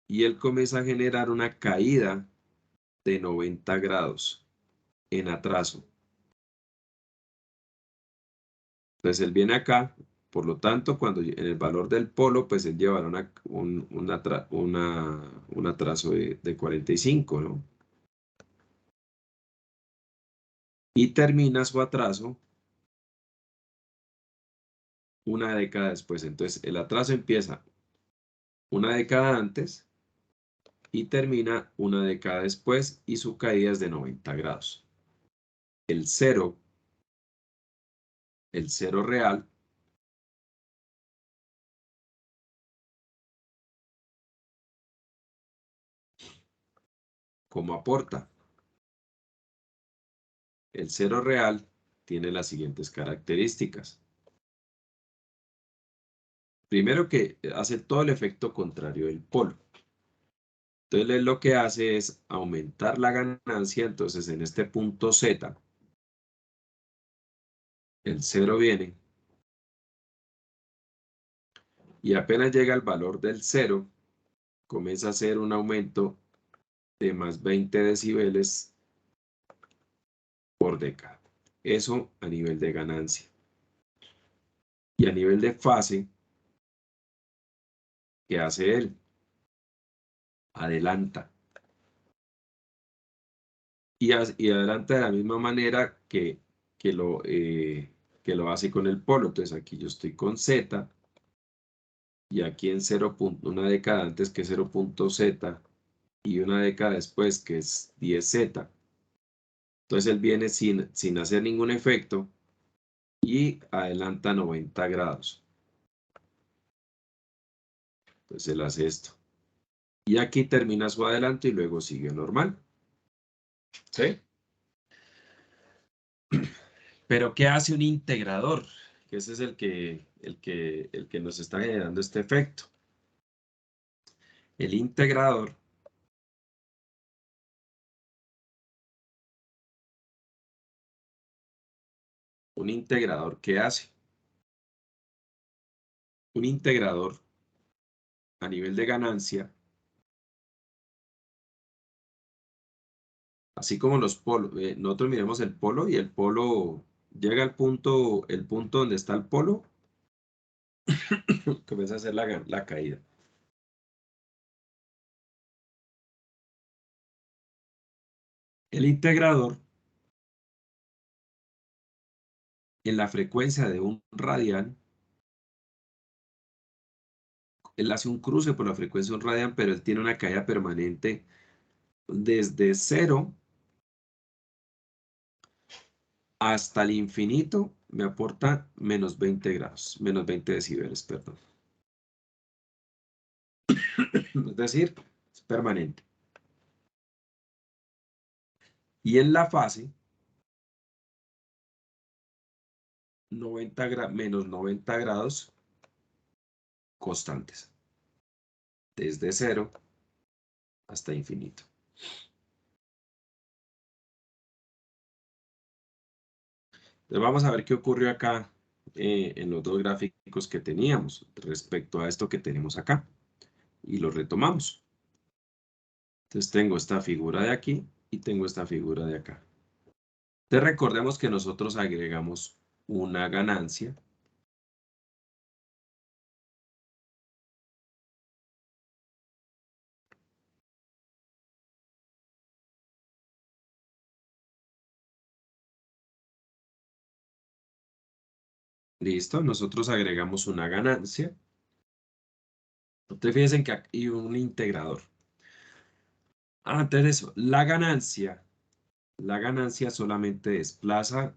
A: y él comienza a generar una caída de 90 grados en atraso. Entonces él viene acá, por lo tanto, cuando en el valor del polo, pues él llevará un atraso de 45, ¿no? Y termina su atraso una década después. Entonces el atraso empieza una década antes y termina una década después y su caída es de 90 grados. El cero real, ¿Cómo aporta? El cero real tiene las siguientes características. Primero que hace todo el efecto contrario del polo. Entonces lo que hace es aumentar la ganancia. Entonces en este punto Z, el cero viene y apenas llega al valor del cero, comienza a hacer un aumento de más 20 decibeles por década. Eso a nivel de ganancia. Y a nivel de fase, ¿qué hace él? Adelanta. Y adelanta de la misma manera que lo hace con el polo. Entonces aquí yo estoy con Z y aquí en 0. Una década antes que 0.Z y una década después que es 10Z. Entonces él viene sin hacer ningún efecto y adelanta 90 grados. Entonces él hace esto. Y aquí termina su adelanto y luego sigue normal. ¿Sí? Pero ¿qué hace un integrador? Que ese es el que nos está generando este efecto. El integrador ¿qué hace? Un integrador a nivel de ganancia, así como los polos, nosotros miremos el polo y el polo llega al punto, el punto donde está el polo, comienza a hacer la caída. El integrador en la frecuencia de un radian, él hace un cruce por la frecuencia de un radian, pero él tiene una caída permanente desde 0 hasta el infinito, me aporta menos 20 grados, menos 20 decibeles, perdón. Es decir, es permanente. Y en la fase, menos 90 grados constantes, desde 0 hasta infinito. Entonces vamos a ver qué ocurrió acá en los dos gráficos que teníamos respecto a esto que tenemos acá. Y lo retomamos. Entonces tengo esta figura de aquí y tengo esta figura de acá. Entonces recordemos que nosotros agregamos una ganancia ¿listo? Nosotros agregamos una ganancia. Ustedes fíjense que aquí hay un integrador. Antes de eso, la ganancia solamente desplaza,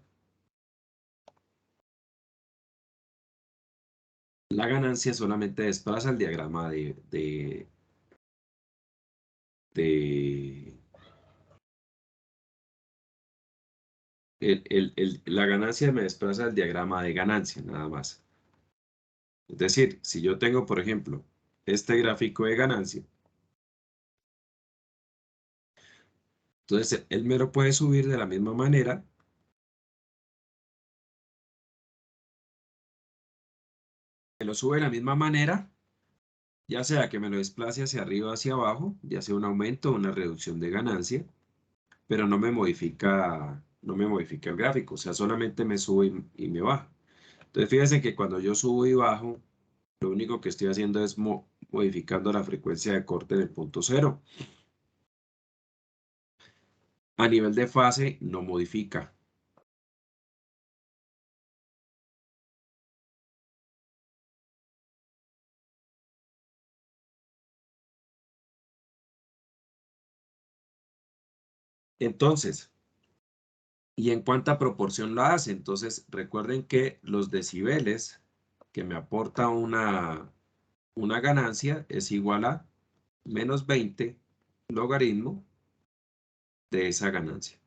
A: el diagrama la ganancia me desplaza el diagrama de ganancia, nada más. Es decir, si yo tengo, por ejemplo, este gráfico de ganancia, entonces él me lo puede subir de la misma manera. Me lo sube de la misma manera, ya sea que me lo desplace hacia arriba o hacia abajo, ya sea un aumento o una reducción de ganancia, pero no me modifica el gráfico, o sea, solamente me sube y me baja. Entonces fíjense que cuando yo subo y bajo, lo único que estoy haciendo es modificando la frecuencia de corte del punto cero. A nivel de fase, no modifica. Entonces, ¿y en cuánta proporción lo hace? Entonces, recuerden que los decibeles que me aporta una ganancia es igual a menos 20 logaritmo de esa ganancia.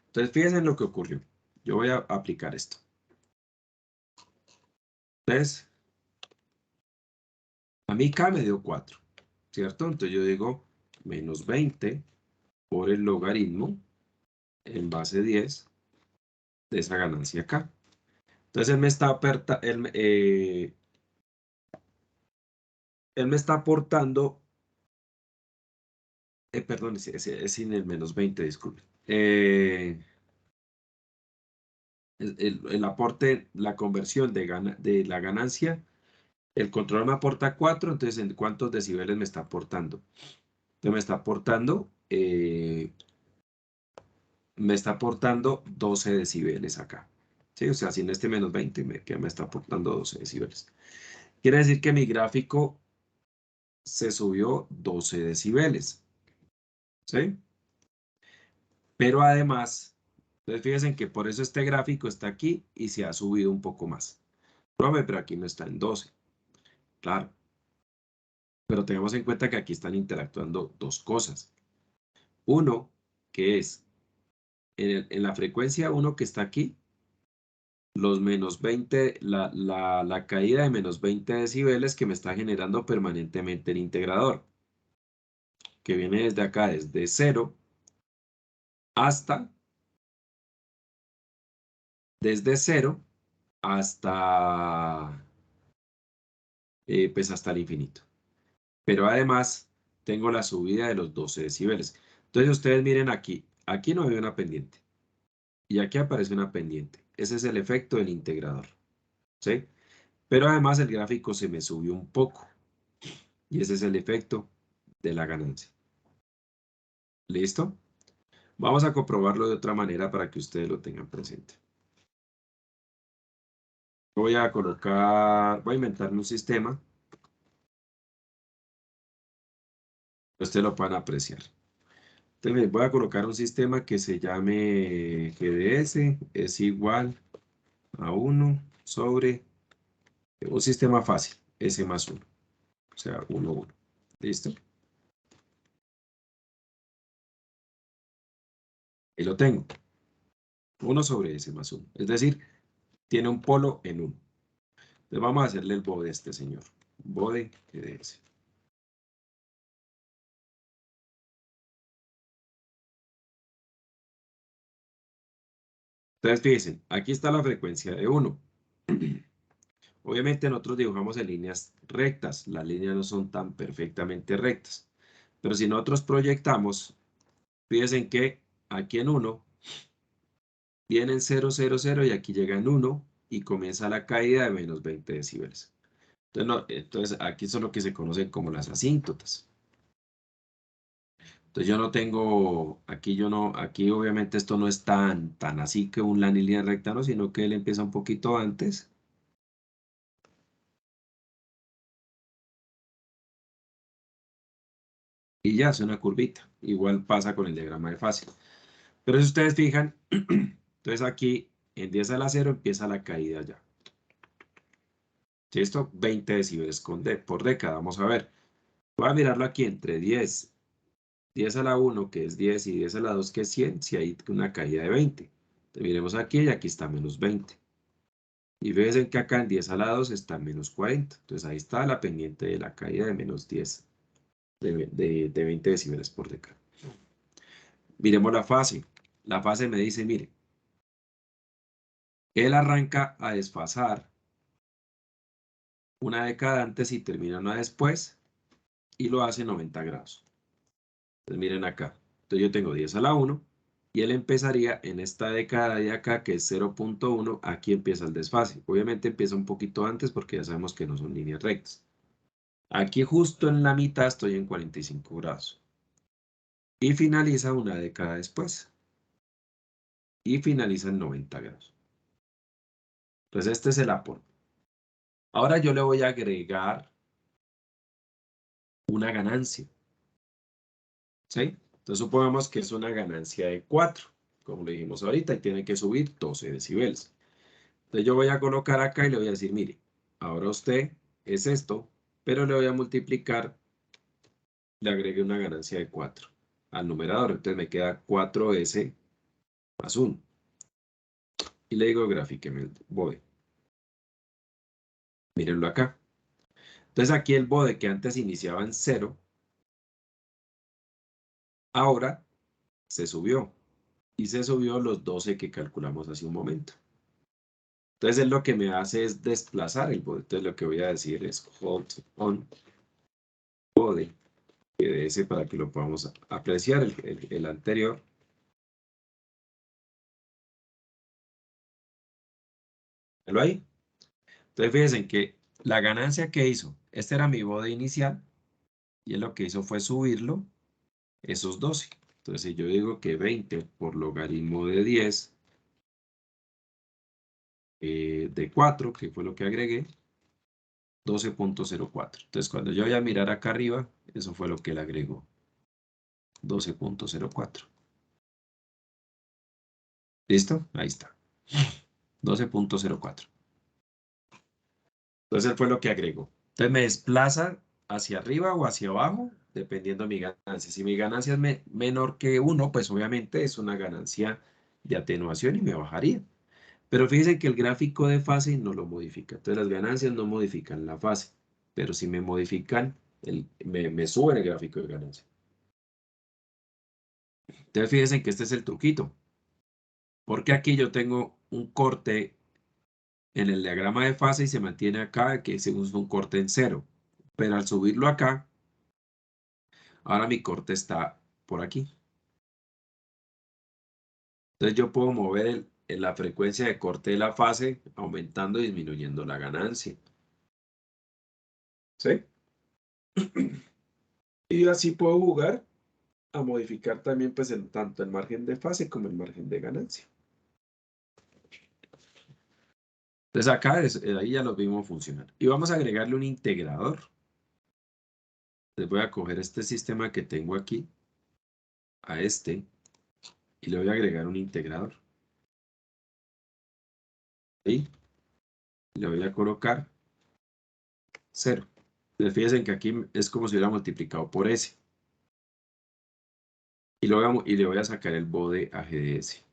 A: Entonces, fíjense en lo que ocurrió. Yo voy a aplicar esto. Entonces, a mí K me dio 4, ¿cierto? Entonces yo digo menos 20 por el logaritmo en base 10 de esa ganancia K. Entonces él me está aportando, perdón, es sin el menos 20, disculpe. El aporte, la conversión de la ganancia, el control me aporta 4, entonces ¿en cuántos decibeles me está aportando? Entonces me está aportando 12 decibeles acá. ¿Sí? O sea, sin este menos 20, que me está aportando 12 decibeles. Quiere decir que mi gráfico se subió 12 decibeles. ¿Sí? Pero además, entonces fíjense que por eso este gráfico está aquí y se ha subido un poco más. Profe, pero aquí no está en 12. Claro. Pero tengamos en cuenta que aquí están interactuando dos cosas. Uno, que es en la frecuencia 1 que está aquí, los menos 20, la caída de menos 20 decibeles que me está generando permanentemente el integrador, que viene desde acá, desde 0 hasta, desde 0 hasta, pues hasta el infinito. Pero además tengo la subida de los 12 decibeles. Entonces ustedes miren aquí, aquí no hay una pendiente y aquí aparece una pendiente. Ese es el efecto del integrador, ¿sí? Pero además el gráfico se me subió un poco y ese es el efecto de la ganancia. ¿Listo? Vamos a comprobarlo de otra manera para que ustedes lo tengan presente. Voy a inventarme un sistema. Ustedes lo puedan apreciar. Entonces voy a colocar un sistema que se llame GDS es igual a 1 sobre un sistema fácil, S más 1. O sea, 1, 1. ¿Listo? Y lo tengo. 1 sobre S más 1. Es decir, tiene un polo en 1. Entonces vamos a hacerle el bode a este señor. Bode GDS. Entonces fíjense, aquí está la frecuencia de 1. Obviamente nosotros dibujamos en líneas rectas. Las líneas no son tan perfectamente rectas. Pero si nosotros proyectamos, fíjense que aquí en 1 vienen 0, 0, 0 y aquí llega en 1 y comienza la caída de menos 20 decibeles. Entonces aquí son lo que se conocen como las asíntotas. Entonces yo no tengo, aquí obviamente esto no es tan así que la línea recta, no, sino que él empieza un poquito antes. Y ya, es una curvita. Igual pasa con el diagrama de fase. Pero si ustedes fijan, entonces aquí en 10 a la 0 empieza la caída ya. ¿Sí? Esto 20 decibeles por década. Vamos a ver. Voy a mirarlo aquí entre 10 a la 1, que es 10, y 10 a la 2, que es 100, si hay una caída de 20. Entonces miremos aquí y aquí está menos 20. Y fíjense que acá en 10 a la 2 está menos 40. Entonces ahí está la pendiente de la caída de menos 10, de 20 decibeles por década. Miremos la fase. La fase me dice, mire, él arranca a desfasar una década antes y termina una después, y lo hace 90 grados. Entonces miren acá. Entonces yo tengo 10 a la 1 y él empezaría en esta década de acá que es 0.1, aquí empieza el desfase. Obviamente empieza un poquito antes porque ya sabemos que no son líneas rectas. Aquí justo en la mitad estoy en 45 grados. Y finaliza una década después. Y finaliza en 90 grados. Entonces este es el aporte. Ahora yo le voy a agregar una ganancia. ¿Sí? Entonces supongamos que es una ganancia de 4, como le dijimos ahorita, y tiene que subir 12 decibeles. Entonces yo voy a colocar acá y le voy a decir, mire, ahora usted es esto, pero le voy a multiplicar, le agregué una ganancia de 4. al numerador. Entonces me queda 4S más 1. Y le digo grafíqueme el bode. Mírenlo acá. Entonces aquí el bode que antes iniciaba en 0, ahora se subió. Y se subió los 12 que calculamos hace un momento. Entonces él lo que me hace es desplazar el bode. Entonces lo que voy a decir es hold on bode. Ese para que lo podamos apreciar, el anterior. ¿Lo ahí? Entonces fíjense que la ganancia que hizo, este era mi bode inicial, y él lo que hizo fue subirlo, esos 12. Entonces si yo digo que 20 por logaritmo de 10, de 4, que fue lo que agregué, 12.04. Entonces cuando yo voy a mirar acá arriba, eso fue lo que él agregó, 12.04. ¿Listo? Ahí está, 12.04. Entonces él fue lo que agregó. Entonces me desplaza hacia arriba o hacia abajo, dependiendo de mi ganancia. Si mi ganancia es menor que 1, pues obviamente es una ganancia de atenuación y me bajaría. Pero fíjense que el gráfico de fase no lo modifica. Entonces las ganancias no modifican la fase, pero si me modifican, me suben el gráfico de ganancia. Entonces fíjense que este es el truquito. Porque aquí yo tengo un corte en el diagrama de fase y se mantiene acá, que es un corte en 0. Pero al subirlo acá, ahora mi corte está por aquí. Entonces yo puedo mover la frecuencia de corte de la fase aumentando y disminuyendo la ganancia. ¿Sí? Y así puedo jugar a modificar también pues tanto el margen de fase como el margen de ganancia. Entonces acá ahí ya lo vimos funcionar. Y vamos a agregarle un integrador. Les voy a coger este sistema que tengo aquí, a este, y le voy a agregar un integrador. Ahí le voy a colocar 0. Entonces fíjense que aquí es como si hubiera multiplicado por S. Y le voy a sacar el bode a GDS.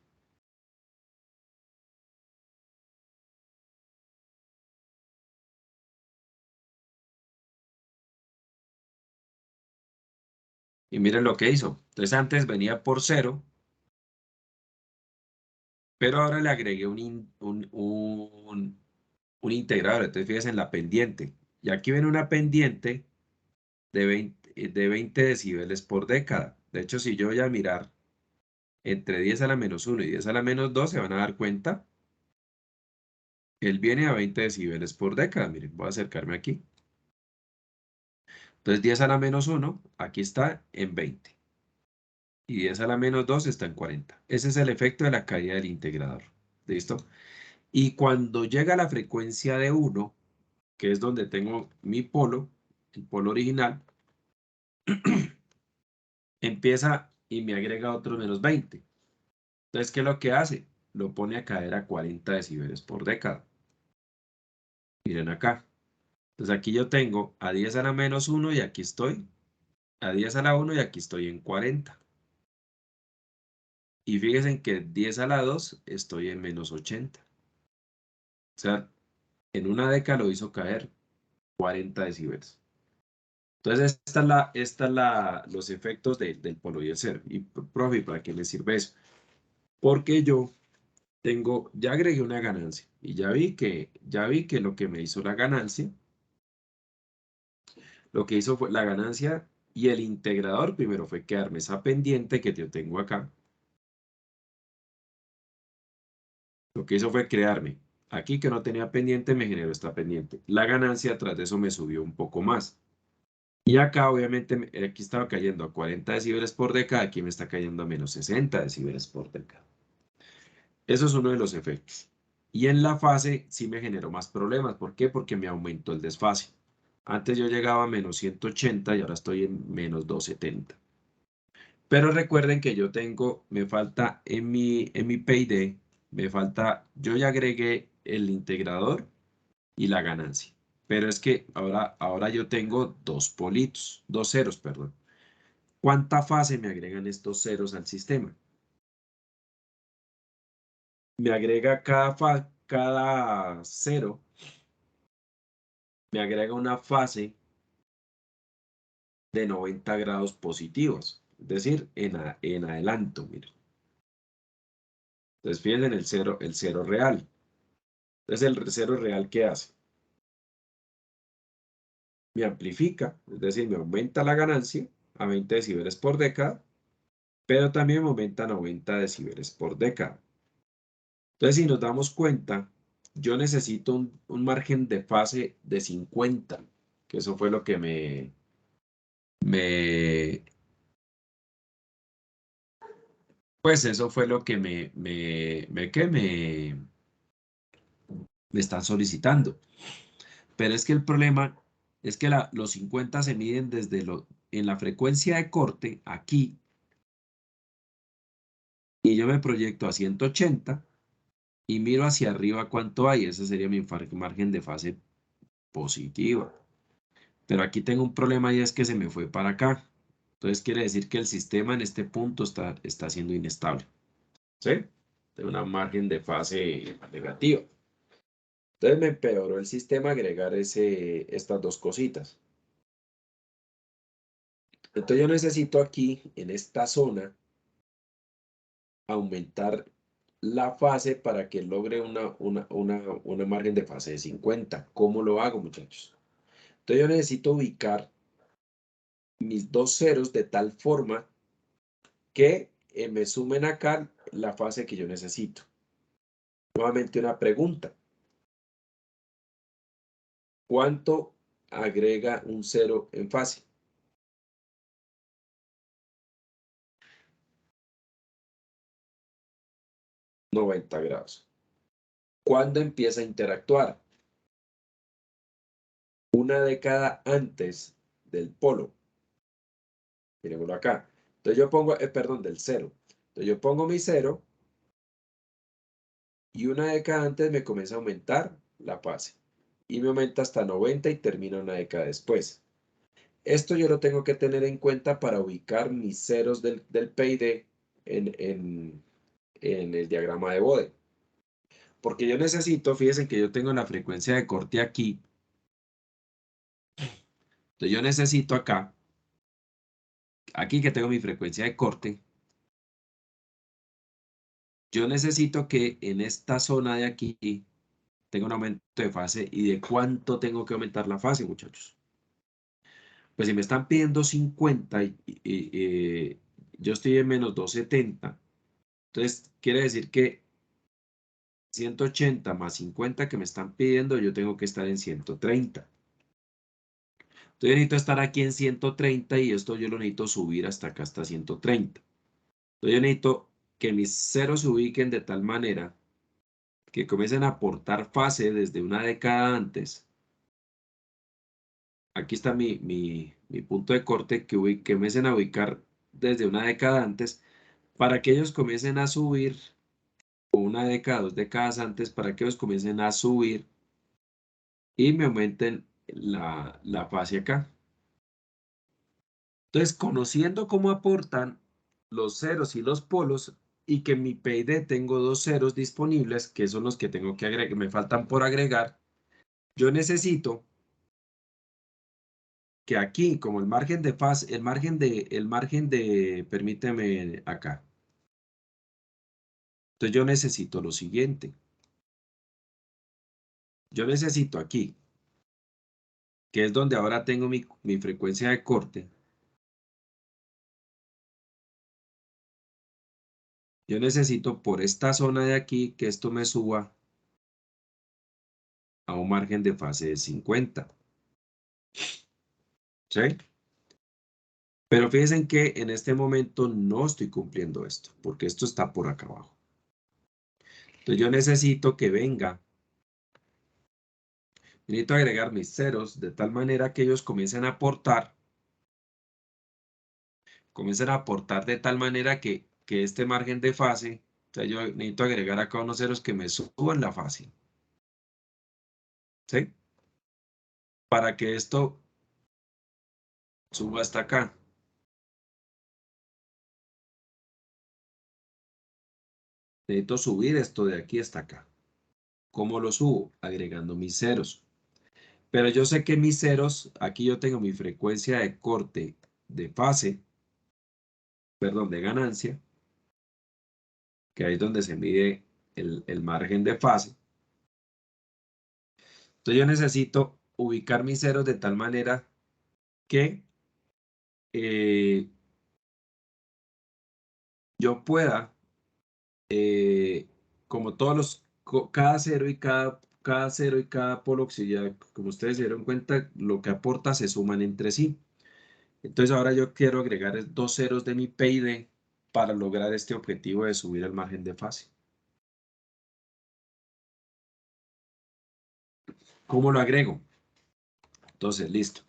A: Y miren lo que hizo. Entonces antes venía por 0, pero ahora le agregué un integrador. Entonces fíjense en la pendiente. Y aquí viene una pendiente de 20 decibeles por década. De hecho, si yo voy a mirar entre 10 a la menos 1 y 10 a la menos 2, se van a dar cuenta que él viene a 20 decibeles por década. Miren, voy a acercarme aquí. Entonces 10 a la menos 1, aquí está en 20. Y 10 a la menos 2 está en 40. Ese es el efecto de la caída del integrador. ¿Listo? Y cuando llega a la frecuencia de 1, que es donde tengo mi polo, el polo original, empieza y me agrega otro menos 20. Entonces, ¿qué es lo que hace? Lo pone a caer a 40 decibeles por década. Miren acá. Entonces aquí yo tengo a 10 a la menos 1 y aquí estoy. A 10 a la 1 y aquí estoy en 40. Y fíjense que 10 a la 2 estoy en menos 80. O sea, en una década lo hizo caer 40 decibeles. Entonces, los efectos del polo y el cero. Y, profe, ¿para qué me sirve eso? Porque yo ya agregué una ganancia y ya vi que lo que me hizo la ganancia, lo que hizo fue la ganancia y el integrador primero fue quedarme esa pendiente que yo tengo acá. Lo que hizo fue crearme. Aquí que no tenía pendiente, me generó esta pendiente. La ganancia tras de eso me subió un poco más. Y acá obviamente aquí estaba cayendo a 40 decibeles por década, aquí me está cayendo a menos 60 decibeles por década. Eso es uno de los efectos. Y en la fase sí me generó más problemas. ¿Por qué? Porque me aumentó el desfase. Antes yo llegaba a menos 180 y ahora estoy en menos 270. Pero recuerden que me falta en mi PID, yo ya agregué el integrador y la ganancia. Pero es que ahora yo tengo dos politos, dos ceros, perdón. ¿Cuánta fase me agregan estos ceros al sistema? Me agrega cada cero, me agrega una fase de 90 grados positivos, es decir, en adelanto, miren. Entonces, fíjense en el cero real. Entonces, el cero real, ¿qué hace? Me amplifica, es decir, me aumenta la ganancia a 20 decibeles por década, pero también me aumenta a 90 decibeles por década. Entonces, si nos damos cuenta, yo necesito un margen de fase de 50, que eso fue lo que pues eso fue lo que me están solicitando. Pero es que el problema es que los 50 se miden en la frecuencia de corte, aquí, y yo me proyecto a 180 y miro hacia arriba cuánto hay. Ese sería mi margen de fase positiva. Pero aquí tengo un problema y es que se me fue para acá. Entonces quiere decir que el sistema en este punto está siendo inestable. ¿Sí? Tengo una margen de fase negativa. Entonces me empeoró el sistema agregar estas dos cositas. Entonces yo necesito aquí, en esta zona, aumentar la fase para que logre una margen de fase de 50. ¿Cómo lo hago, muchachos? Entonces yo necesito ubicar mis dos ceros de tal forma que me sumen acá la fase que yo necesito. Nuevamente una pregunta. ¿Cuánto agrega un cero en fase? $90 grados. ¿Cuándo empieza a interactuar? Una década antes del polo. Miremoslo acá. Entonces yo pongo, perdón, del cero. Entonces yo pongo mi cero y una década antes me comienza a aumentar la fase. Y me aumenta hasta 90 y termina una década después. Esto yo lo tengo que tener en cuenta para ubicar mis ceros del PID en el diagrama de Bode. Porque yo necesito, fíjense que yo tengo la frecuencia de corte aquí. Entonces yo necesito acá, aquí que tengo mi frecuencia de corte, yo necesito que en esta zona de aquí tenga un aumento de fase. ¿Y de cuánto tengo que aumentar la fase, muchachos? Pues si me están pidiendo 50 y yo estoy en menos 270, entonces quiere decir que 180 más 50 que me están pidiendo, yo tengo que estar en 130. Entonces yo necesito estar aquí en 130 y esto yo lo necesito subir hasta acá, hasta 130. Entonces yo necesito que mis ceros se ubiquen de tal manera que comiencen a aportar fase desde una década antes. Aquí está mi punto de corte, que comiencen a ubicar desde una década antes para que ellos comiencen a subir, o una década, 2 décadas antes, para que ellos comiencen a subir y me aumenten la fase acá. Entonces, conociendo cómo aportan los ceros y los polos y que en mi PID tengo dos ceros disponibles, que son los que tengo que agregar, me faltan por agregar, yo necesito que aquí, como el margen de fase, permíteme acá. Entonces yo necesito lo siguiente. Yo necesito aquí, que es donde ahora tengo mi frecuencia de corte. Yo necesito por esta zona de aquí que esto me suba a un margen de fase de 50. ¿Sí? Pero fíjense que en este momento no estoy cumpliendo esto, porque esto está por acá abajo. Entonces yo necesito que venga. Necesito agregar mis ceros de tal manera que ellos comiencen a aportar de tal manera que este margen de fase, o sea, yo necesito agregar acá unos ceros que me suban la fase. ¿Sí? Para que esto suba hasta acá. Necesito subir esto de aquí hasta acá. ¿Cómo lo subo? Agregando mis ceros. Pero yo sé que mis ceros, aquí yo tengo mi frecuencia de corte de fase, perdón, de ganancia, que ahí es donde se mide el margen de fase. Entonces yo necesito ubicar mis ceros de tal manera que yo pueda, como todos cada cero y cada cero y cada polo auxiliar, como ustedes se dieron cuenta, lo que aporta se suman entre sí. Entonces ahora yo quiero agregar dos ceros de mi PID para lograr este objetivo de subir el margen de fase. ¿Cómo lo agrego? Entonces, listo.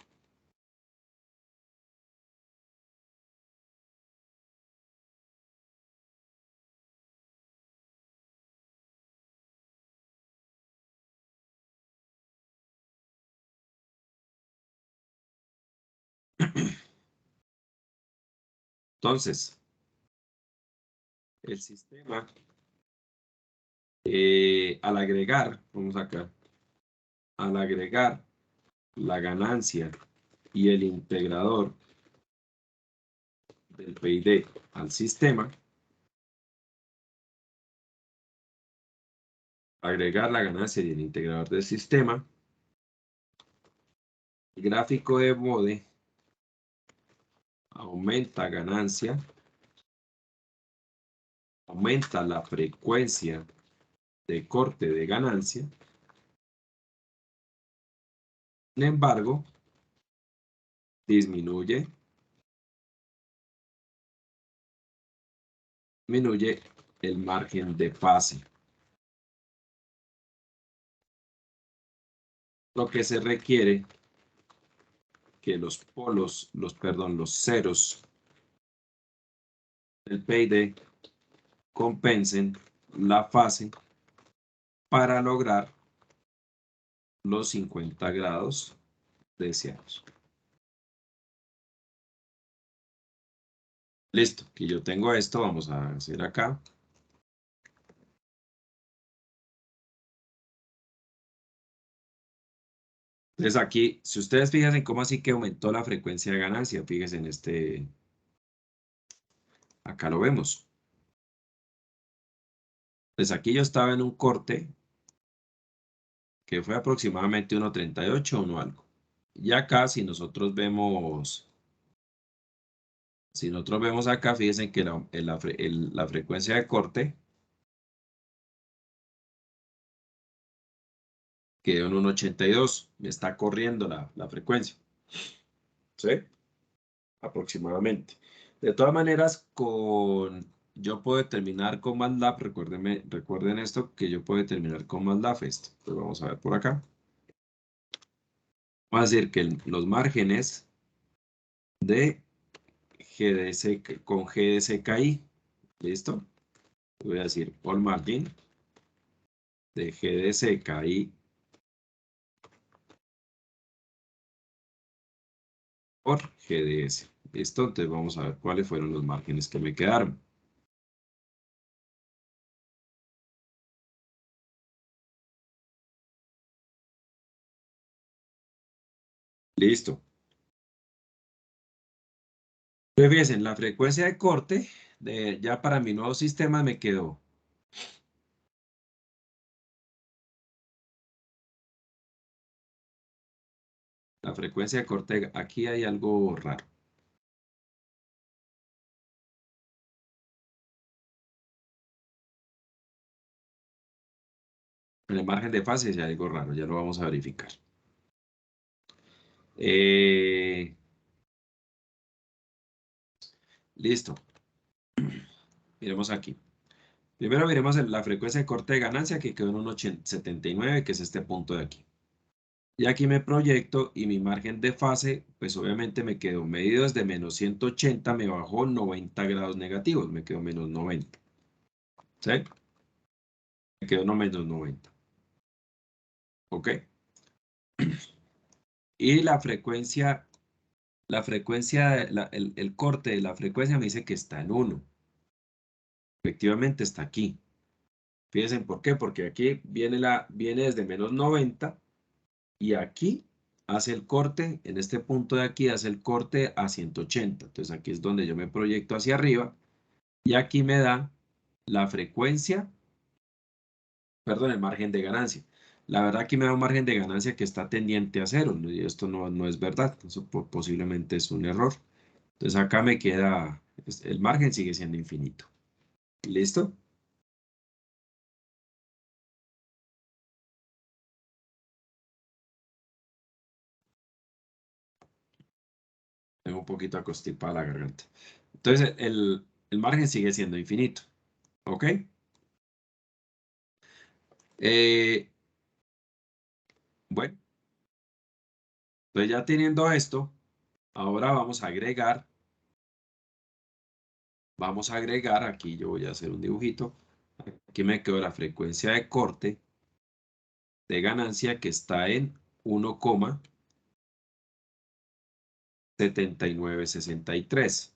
A: Entonces, el sistema, al agregar, vamos acá, al agregar la ganancia y el integrador del PID al sistema, agregar la ganancia y el integrador del sistema, el gráfico de Bode aumenta ganancia, aumenta la frecuencia de corte de ganancia. Sin embargo, disminuye el margen de fase. Lo que se requiere que los polos, los ceros del PID compensen la fase para lograr los 50 grados deseados. Listo, que yo tengo esto, vamos a hacer acá. Entonces aquí, si ustedes fijan en cómo así que aumentó la frecuencia de ganancia, fíjense en este, acá lo vemos. Pues aquí yo estaba en un corte que fue aproximadamente 1.38 o 1 algo. Y acá, si nosotros vemos acá, fíjense que la frecuencia de corte quedó en 1.82. Me está corriendo la frecuencia. ¿Sí? Aproximadamente. De todas maneras, yo puedo determinar con MATLAB, recuerden esto, que yo puedo determinar con MATLAB esto. Pues vamos a ver por acá. Vamos a decir que los márgenes de GDS con GDSKI, ¿listo? Voy a decir all margin de GDSKI por GDS. ¿Listo? Entonces vamos a ver cuáles fueron los márgenes que me quedaron. Listo. Pues fíjense, la frecuencia de corte ya para mi nuevo sistema me quedó. La frecuencia de corte, aquí hay algo raro. En el margen de fase hay algo raro, ya lo vamos a verificar. Listo. Miremos aquí. Primero miremos la frecuencia de corte de ganancia que quedó en un 79, que es este punto de aquí. Y aquí me proyecto y mi margen de fase, pues obviamente me quedó medido desde menos 180, me bajó 90 grados negativos, me quedó menos 90. ¿Sí? Me quedó no menos 90. ¿Ok? Y la frecuencia, el corte de la frecuencia me dice que está en 1. Efectivamente está aquí. Fíjense por qué, porque aquí viene desde menos 90 y aquí hace el corte, en este punto de aquí hace el corte a 180. Entonces aquí es donde yo me proyecto hacia arriba y aquí me da la frecuencia, perdón, el margen de ganancia. La verdad aquí me da un margen de ganancia que está tendiente a cero, ¿no? Y esto no es verdad, eso posiblemente es un error. Entonces acá me queda, el margen sigue siendo infinito. ¿Listo? Tengo un poquito constipada la garganta. Entonces el margen sigue siendo infinito. ¿Ok? Eh, bueno, entonces ya teniendo esto, ahora vamos a agregar, aquí yo voy a hacer un dibujito, aquí me quedó la frecuencia de corte de ganancia que está en 1,7963.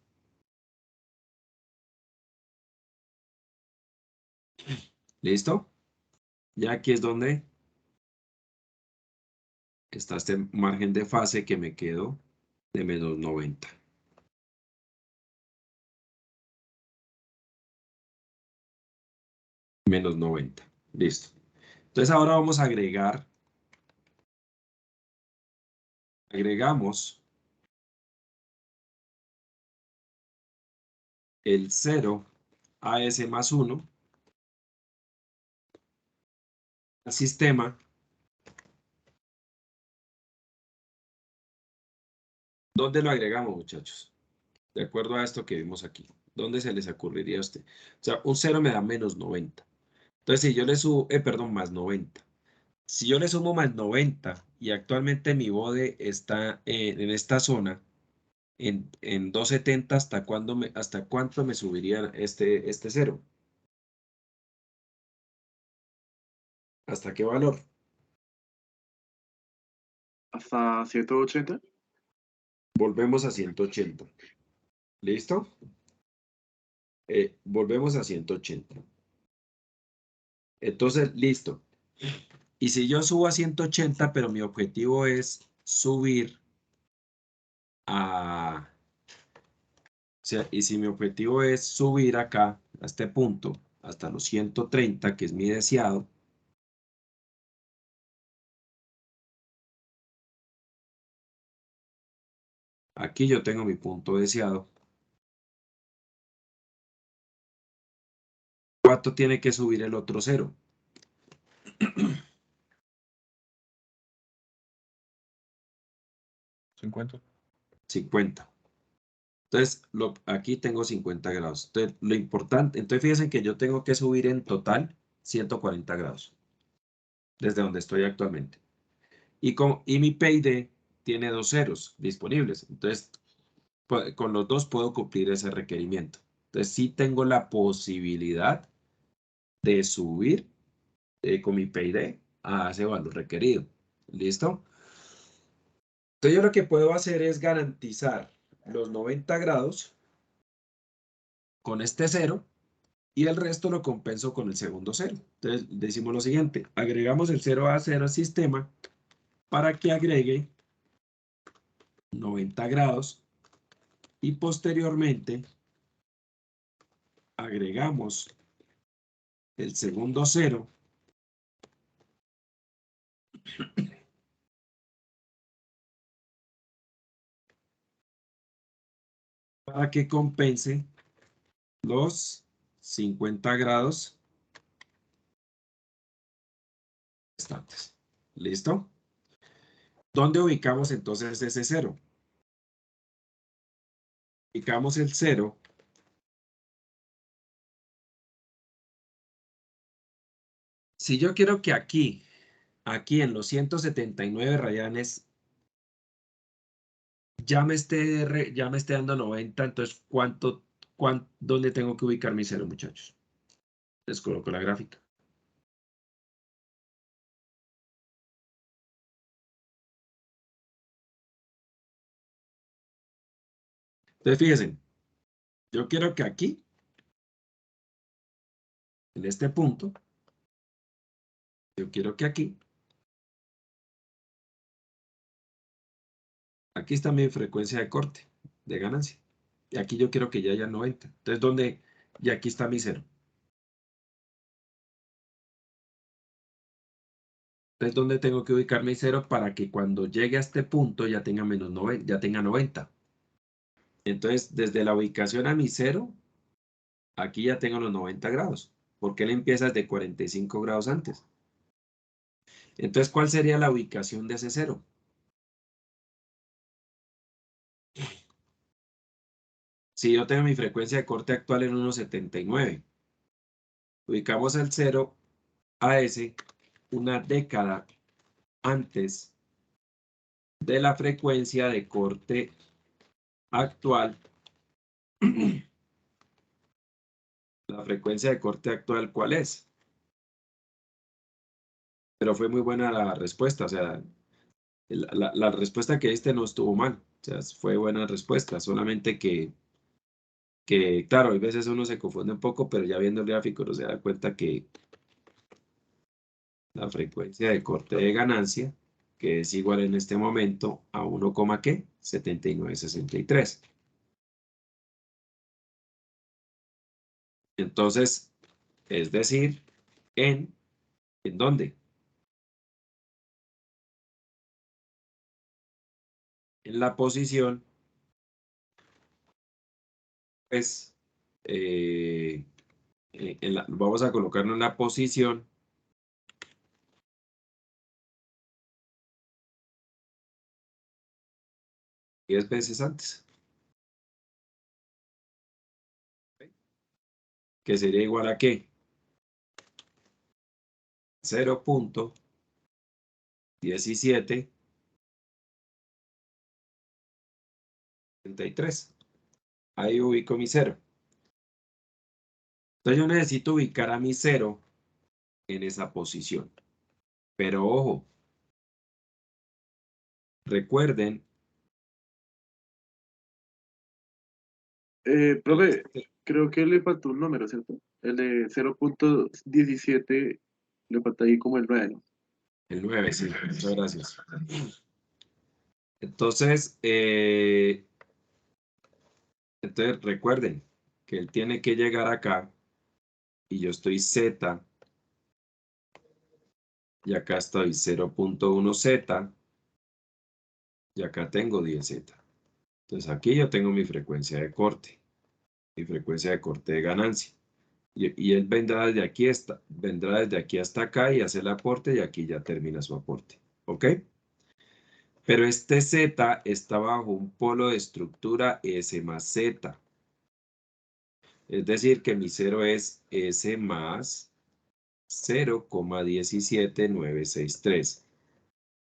A: ¿Listo? Ya aquí es donde está este margen de fase que me quedó de menos 90. Menos 90. Listo. Entonces ahora vamos a agregamos el 0 a s más 1 al sistema. ¿Dónde lo agregamos, muchachos? De acuerdo a esto que vimos aquí. ¿Dónde se les ocurriría a usted? O sea, un 0 me da menos 90. Entonces, si yo le subo, perdón, más 90. Si yo le sumo más 90 y actualmente mi bode está en esta zona, en 270, ¿hasta cuánto me subiría este 0? ¿Hasta qué valor?
B: Hasta 180.
A: Volvemos a 180. ¿Listo? Volvemos a 180. Entonces, listo. Y si yo subo a 180, pero mi objetivo es subir a... O sea, y si mi objetivo es subir acá, a este punto, hasta los 130, que es mi deseado, aquí yo tengo mi punto deseado. ¿Cuánto tiene que subir el otro cero?
C: 50.
A: 50. Entonces, aquí tengo 50 grados. Entonces, lo importante, entonces fíjense que yo tengo que subir en total 140 grados, desde donde estoy actualmente. Y mi PID tiene dos ceros disponibles. Entonces, con los dos puedo cumplir ese requerimiento. Entonces, sí tengo la posibilidad de subir con mi PID a ese valor requerido. ¿Listo? Entonces, yo lo que puedo hacer es garantizar los 90 grados con este cero y el resto lo compenso con el segundo cero. Entonces, decimos lo siguiente, agregamos el 0 a 0 al sistema para que agregue 90 grados y posteriormente agregamos el segundo cero para que compense los 50 grados restantes. ¿Listo? ¿Dónde ubicamos entonces ese cero? Ubicamos el cero. Si yo quiero que aquí en los 179 rayanes, ya me esté dando 90, entonces, ¿dónde tengo que ubicar mi cero, muchachos? Les coloco la gráfica. Entonces, fíjense, yo quiero que aquí, en este punto, Yo quiero que aquí está mi frecuencia de corte, de ganancia. Y aquí yo quiero que ya haya 90. Entonces, ¿dónde? Y aquí está mi 0. Entonces, ¿dónde tengo que ubicar mi 0 para que cuando llegue a este punto ya tenga menos 90, ya tenga 90? Entonces, desde la ubicación a mi 0, aquí ya tengo los 90 grados. Porque él empieza desde 45 grados antes. Entonces, ¿cuál sería la ubicación de ese 0? Si yo tengo mi frecuencia de corte actual en 1,79, ubicamos el 0 a ese una década antes de la frecuencia de corte actual. La frecuencia de corte actual, ¿cuál es? Pero fue muy buena la respuesta, o sea, la respuesta que diste no estuvo mal, o sea, fue buena respuesta, solamente que claro, a veces uno se confunde un poco, pero ya viendo el gráfico uno se da cuenta que la frecuencia de corte de ganancia, que es igual en este momento a 1, ¿qué? 7963. Entonces, es decir, ¿en dónde? En la posición, pues, vamos a colocarlo en la posición 10 veces antes, que sería igual a ¿qué? 0.1733. Ahí ubico mi 0. Entonces yo necesito ubicar a mi 0 en esa posición. Pero ojo, recuerden que
B: Profe, creo que le faltó un número, ¿cierto? El de 0.17 le falta ahí como el 9, ¿no?
A: el 9, sí, muchas gracias. Entonces, recuerden que él tiene que llegar acá y yo estoy Z y acá estoy 0.1Z y acá tengo 10Z. Entonces aquí yo tengo mi frecuencia de corte, mi frecuencia de corte de ganancia. Y él vendrá desde aquí hasta acá y hace el aporte y aquí ya termina su aporte. ¿Ok? Pero este Z está bajo un polo de estructura S más Z. Es decir, que mi 0 es S más 0,17963.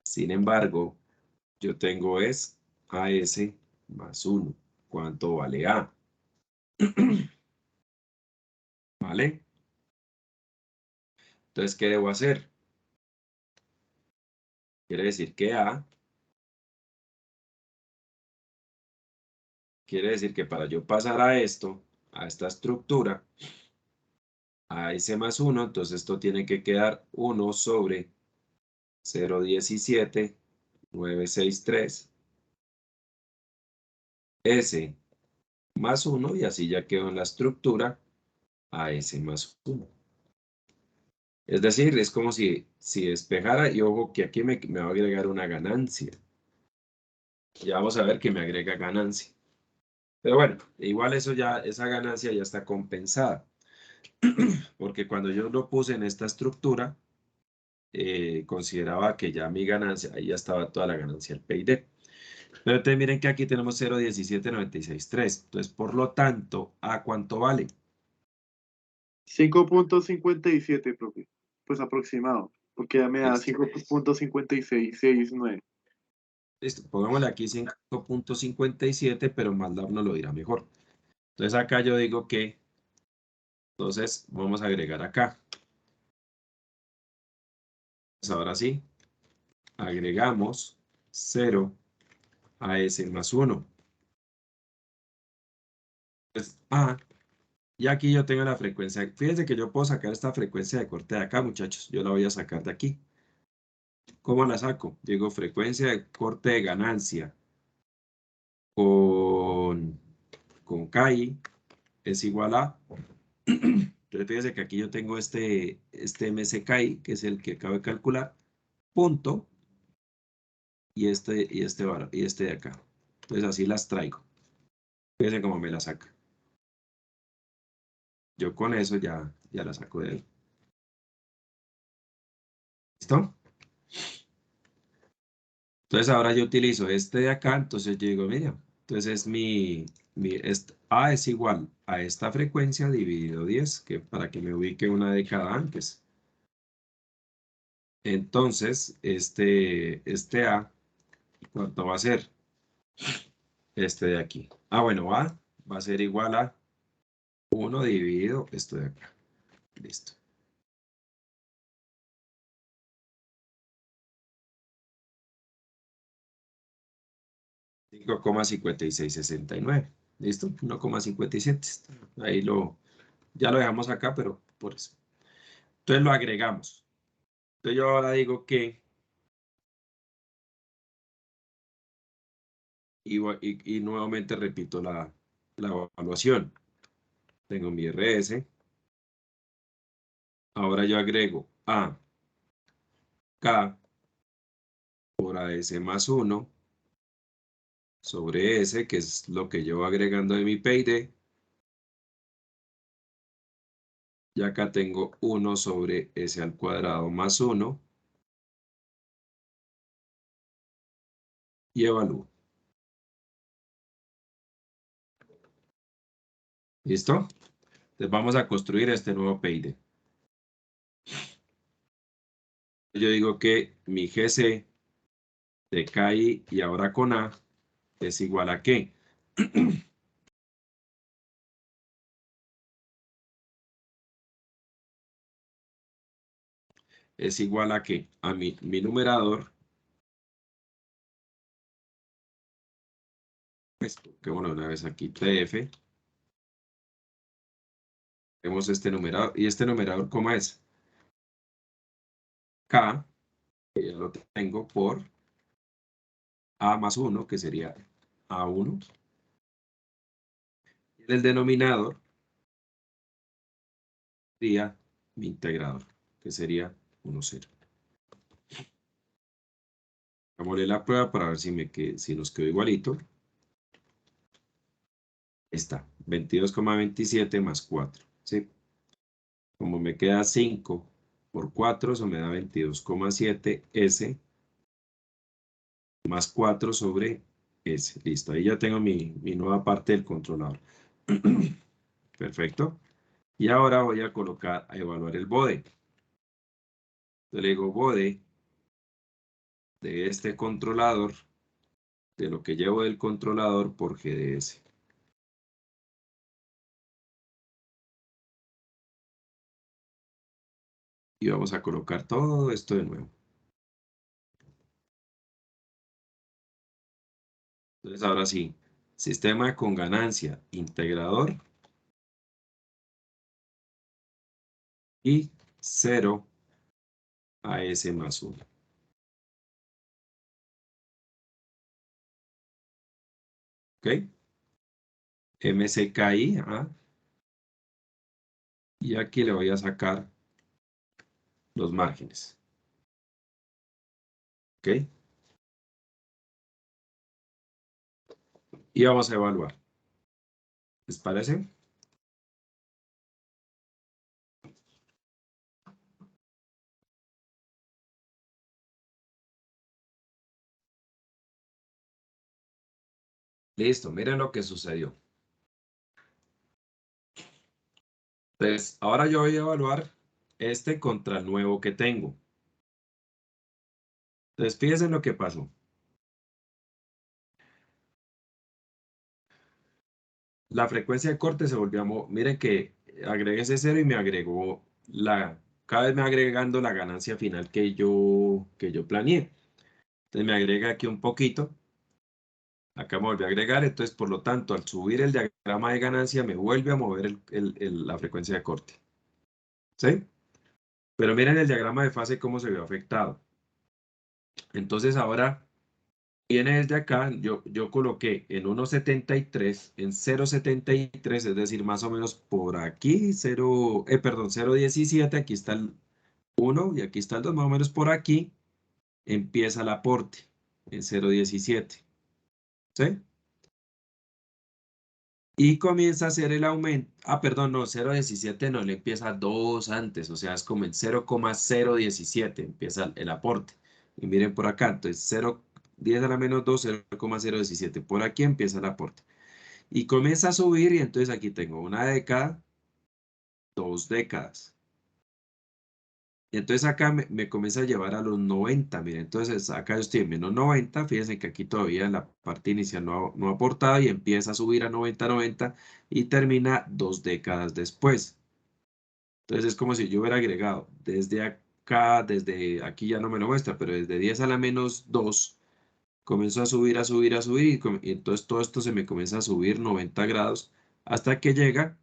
A: Sin embargo, yo tengo es AS más 1. ¿Cuánto vale A? ¿Vale? Entonces, ¿qué debo hacer? Quiere decir que A, quiere decir que para yo pasar a esto, a esta estructura, a S más 1, entonces esto tiene que quedar 1 sobre 0,17963 S más 1 y así ya quedó en la estructura a S más 1. Es decir, es como si despejara y ojo que aquí me va a agregar una ganancia. Ya vamos a ver que me agrega ganancia. Pero bueno, igual eso ya, esa ganancia ya está compensada. Porque cuando yo lo puse en esta estructura, consideraba que ya mi ganancia, ahí ya estaba toda la ganancia del PID. Pero entonces miren que aquí tenemos 0,17963. Entonces, por lo tanto, ¿a cuánto vale?
B: 5.57, profe. Pues aproximado, porque ya me da
A: Listo.
B: 5.5669.
A: Listo. Pongámosle aquí 5,57, pero MATLAB nos lo dirá mejor. Entonces acá yo digo que, entonces vamos a agregar acá. Pues ahora sí, agregamos 0 a S más 1. Entonces A Y aquí yo tengo la frecuencia. Fíjense que yo puedo sacar esta frecuencia de corte de acá, muchachos. Yo la voy a sacar de aquí. ¿Cómo la saco? Digo, frecuencia de corte de ganancia con, con KI es igual a... Entonces fíjense que aquí yo tengo este MSKI, que es el que acabo de calcular, punto, y este de acá. Entonces así las traigo. Fíjense cómo me la saca. Yo con eso ya la saco de ahí. ¿Listo? Entonces ahora yo utilizo este de acá, entonces yo digo, mira, entonces A es igual a esta frecuencia dividido 10, que para que me ubique una década antes. Entonces, este A, ¿cuánto va a ser? Este de aquí. Ah, bueno, A va a ser igual a 1 dividido esto de acá. Listo. 5,5669. ¿Listo? 1,57. Ahí ya lo dejamos acá, pero por eso. Entonces lo agregamos. Entonces yo ahora digo que, y nuevamente repito la evaluación. Tengo mi RS. Ahora yo agrego A, K por AS más 1 sobre S, que es lo que yo voy agregando de mi PID. Y acá tengo 1 sobre S al cuadrado más 1. Y evalúo. ¿Listo? Entonces vamos a construir este nuevo PID. Yo digo que mi GC de KI y ahora con A es igual a ¿qué? Es igual a ¿qué? A mi numerador. Pues, que bueno, una vez aquí TF. Vemos este numerador. ¿Y este numerador cómo es? K, que ya lo tengo, por A más 1, que sería A1. Y en el denominador sería mi integrador, que sería 1, 0. Hagámosle la prueba para ver si nos quedó igualito. Está, 22,27 más 4. ¿Sí? Como me queda 5 por 4, eso me da 22,7 S más 4 sobre S. Listo, ahí ya tengo mi nueva parte del controlador. Perfecto. Y ahora voy a colocar a evaluar el bode. Entonces le digo bode de este controlador, de lo que llevo del controlador por GDS. Y vamos a colocar todo esto de nuevo. Entonces ahora sí, sistema con ganancia, integrador y 0 a S más 1. ¿Ok? MSKI, y aquí le voy a sacar los márgenes. ¿Ok? Y vamos a evaluar. ¿Les parece? Listo, miren lo que sucedió. Entonces, ahora yo voy a evaluar este contra el nuevo que tengo. Entonces, fíjense lo que pasó. La frecuencia de corte se volvió a miren que agregué ese 0 y me agregó cada vez me va agregando la ganancia final que yo planeé. Entonces me agrega aquí un poquito. Acá me volví a agregar, entonces por lo tanto al subir el diagrama de ganancia me vuelve a mover la frecuencia de corte. ¿Sí? Pero miren el diagrama de fase cómo se ve afectado. Entonces ahora viene desde acá, yo coloqué en 1.73, en 0.73, es decir, más o menos por aquí, 0.17, aquí está el 1 y aquí está el 2, más o menos por aquí empieza el aporte en 0.17. ¿Sí? Y comienza a hacer el aumento. Ah, perdón, no, 0.17 no, le empieza 2 antes, o sea, es como en 0,017 empieza el aporte. Y miren por acá, entonces 0,10 a la menos 2, 0,017. Por aquí empieza el aporte. Y comienza a subir y entonces aquí tengo una década, 2 décadas. Y entonces acá me comienza a llevar a los 90, miren, entonces acá yo estoy en menos 90, fíjense que aquí todavía en la parte inicial no ha aportado y empieza a subir a 90, 90 y termina 2 décadas después. Entonces es como si yo hubiera agregado desde acá, desde aquí ya no me lo muestra, pero desde 10 a la menos 2 comenzó a subir, a subir, a subir y entonces todo esto se me comienza a subir 90 grados hasta que llega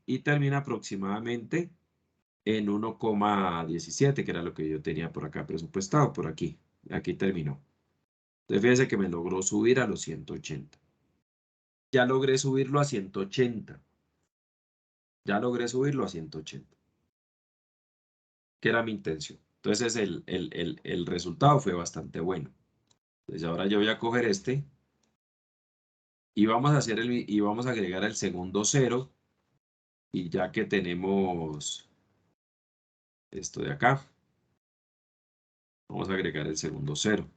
A: y termina aproximadamente en 1,17, que era lo que yo tenía por acá presupuestado, por aquí. Aquí terminó. Entonces fíjense que me logró subir a los 180. Ya logré subirlo a 180. Ya logré subirlo a 180, que era mi intención. Entonces el resultado fue bastante bueno. Entonces ahora yo voy a coger este y vamos a hacer y vamos a agregar el segundo cero. Y ya que tenemos esto de acá, vamos a agregar el segundo cero.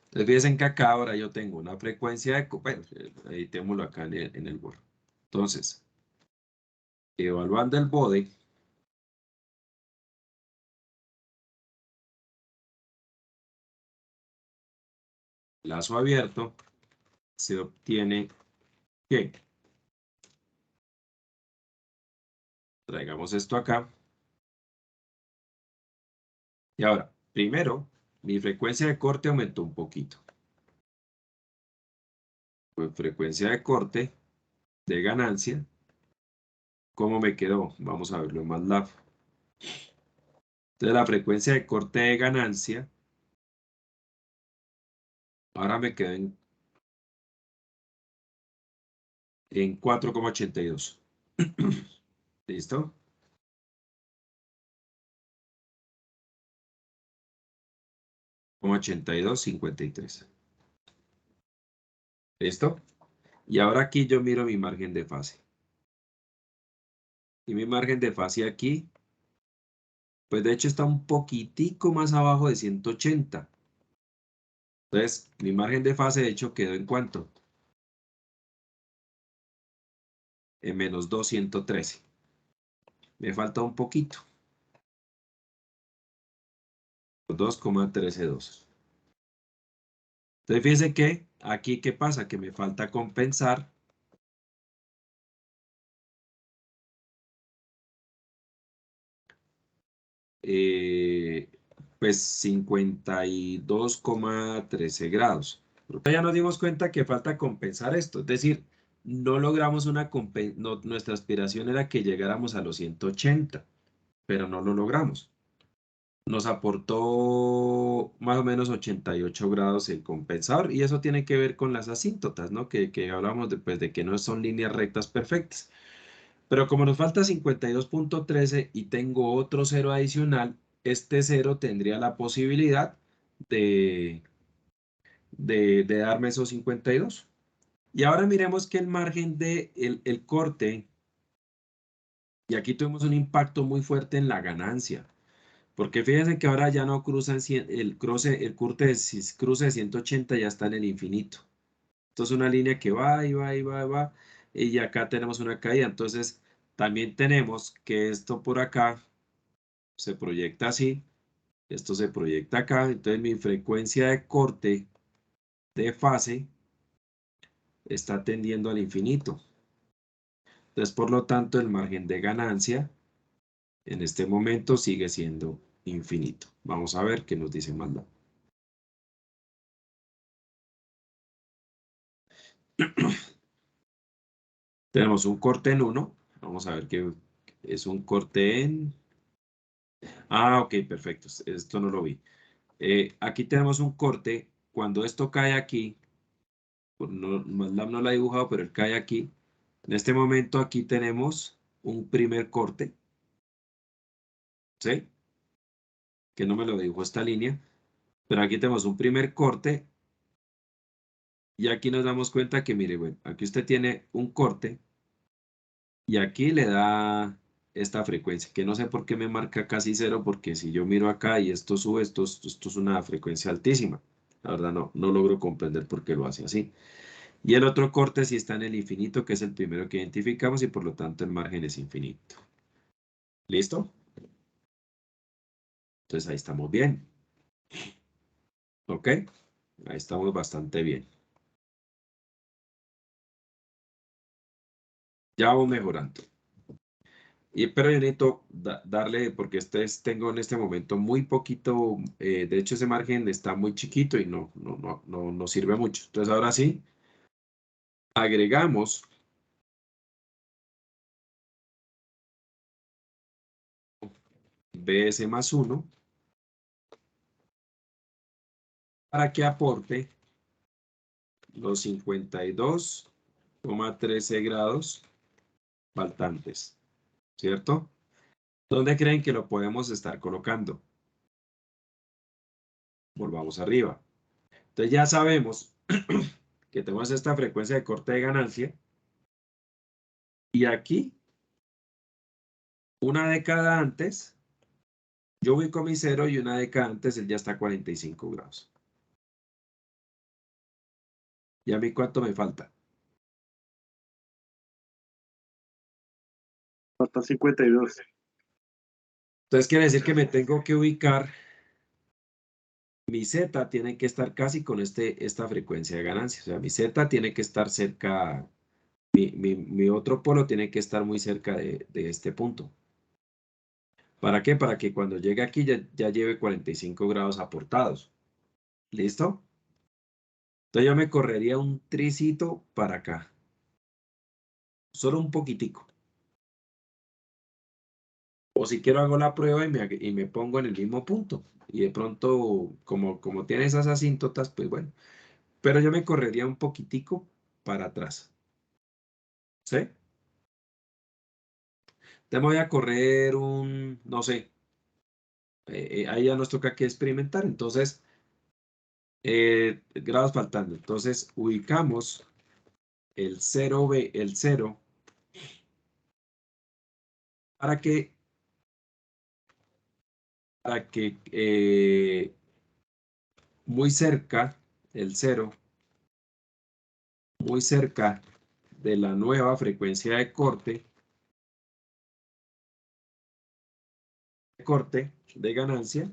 A: Entonces fíjense que acá ahora yo tengo una frecuencia de... Bueno, editémoslo acá en el Word. Entonces, evaluando el bode, lazo abierto, se obtiene que, traigamos esto acá, y ahora, primero, mi frecuencia de corte aumentó un poquito. Pues frecuencia de corte de ganancia, ¿cómo me quedó? Vamos a verlo en MATLAB. Entonces la frecuencia de corte de ganancia, ahora me quedó en 4,82. ¿Listo? 82,53. ¿Listo? Y ahora aquí yo miro mi margen de fase. Y mi margen de fase aquí, pues de hecho está un poquitico más abajo de 180. Entonces, mi margen de fase de hecho quedó en ¿cuánto? En menos 213. Me falta un poquito. 2,132. Entonces, fíjense que aquí, ¿qué pasa? Que me falta compensar eh, pues 52,13 grados. Pero ya nos dimos cuenta que falta compensar esto, es decir, no logramos nuestra aspiración era que llegáramos a los 180, pero no lo logramos. Nos aportó más o menos 88 grados el compensador y eso tiene que ver con las asíntotas, ¿no? Que hablamos de que no son líneas rectas perfectas. Pero como nos falta 52,13 y tengo otro cero adicional, este cero tendría la posibilidad de, de darme esos 52. Y ahora miremos que el margen de el corte, y aquí tuvimos un impacto muy fuerte en la ganancia, porque fíjense que ahora ya no cruzan cruce de 180 ya está en el infinito. Entonces una línea que va y va y va y va, y acá tenemos una caída. Entonces también tenemos que esto por acá se proyecta así, esto se proyecta acá, entonces mi frecuencia de corte de fase está tendiendo al infinito. Entonces, por lo tanto, el margen de ganancia en este momento sigue siendo infinito. Vamos a ver qué nos dice MATLAB. Tenemos un corte en 1. Vamos a ver qué es un corte en... Ah, ok, perfecto. Esto no lo vi. Aquí tenemos un corte. Cuando esto cae aquí, MATLAB no lo ha dibujado, pero él cae aquí. En este momento aquí tenemos un primer corte. ¿Sí? Que no me lo dibujó esta línea. Pero aquí tenemos un primer corte. Y aquí nos damos cuenta que, mire, bueno, aquí usted tiene un corte. Y aquí le da esta frecuencia, que no sé por qué me marca casi cero, porque si yo miro acá y esto sube, esto es una frecuencia altísima. La verdad no logro comprender por qué lo hace así. Y el otro corte sí está en el infinito, que es el primero que identificamos y por lo tanto el margen es infinito. ¿Listo? Entonces ahí estamos bien. ¿Ok? Ahí estamos bastante bien. Ya vamos mejorando. Pero yo necesito darle, porque tengo en este momento muy poquito, de hecho ese margen está muy chiquito y no sirve mucho. Entonces ahora sí, agregamos BS más 1 para que aporte los 52,13 grados faltantes, ¿cierto? ¿Dónde creen que lo podemos estar colocando? Volvamos arriba. Entonces ya sabemos que tenemos esta frecuencia de corte de ganancia y aquí, una década antes, yo ubico mi 0 y una década antes él ya está a 45 grados. ¿Y a mí cuánto me falta?
B: Falta 52.
A: Entonces quiere decir que me tengo que ubicar, mi Z tiene que estar casi con esta frecuencia de ganancia. O sea, mi Z tiene que estar cerca, mi otro polo tiene que estar muy cerca de este punto. ¿Para qué? Para que cuando llegue aquí ya lleve 45 grados aportados. ¿Listo? Entonces yo me correría un tricito para acá. Solo un poquitico. O si quiero hago la prueba y me pongo en el mismo punto. Y de pronto, como tiene esas asíntotas, pues bueno. Pero yo me correría un poquitico para atrás. ¿Sí? Te voy a correr no sé, ahí ya nos toca que experimentar. Entonces, grados faltando. Entonces, ubicamos el 0B, el 0, para que muy cerca, el 0, muy cerca de la nueva frecuencia de ganancia,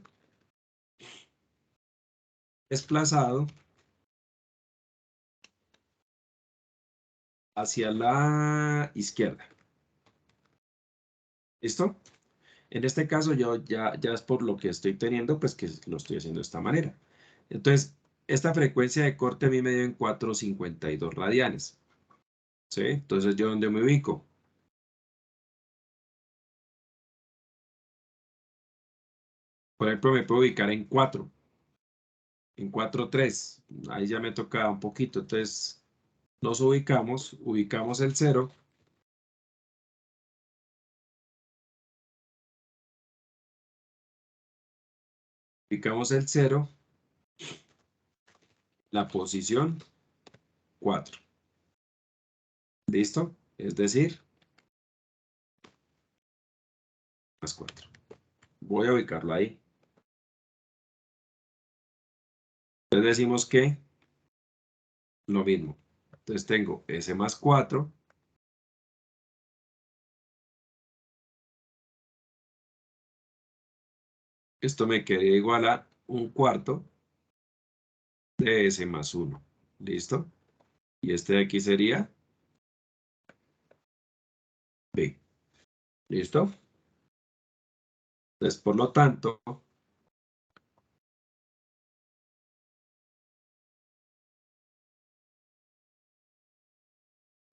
A: desplazado hacia la izquierda. ¿Listo? En este caso yo ya es por lo que estoy teniendo, pues que lo estoy haciendo de esta manera. Entonces, esta frecuencia de corte a mí me dio en 4,52 radianes. ¿Sí? Entonces, ¿yo dónde me ubico? Por ejemplo, me puedo ubicar en 4, en 4,3. Ahí ya me toca un poquito. Entonces, nos ubicamos el 0. Ubicamos el 0, la posición 4. ¿Listo? Es decir, más 4. Voy a ubicarlo ahí. Entonces decimos que lo mismo. Entonces tengo S más 4. Esto me quedaría igual a 1/4 de S más 1. ¿Listo? Y este de aquí sería B. ¿Listo? Entonces, por lo tanto,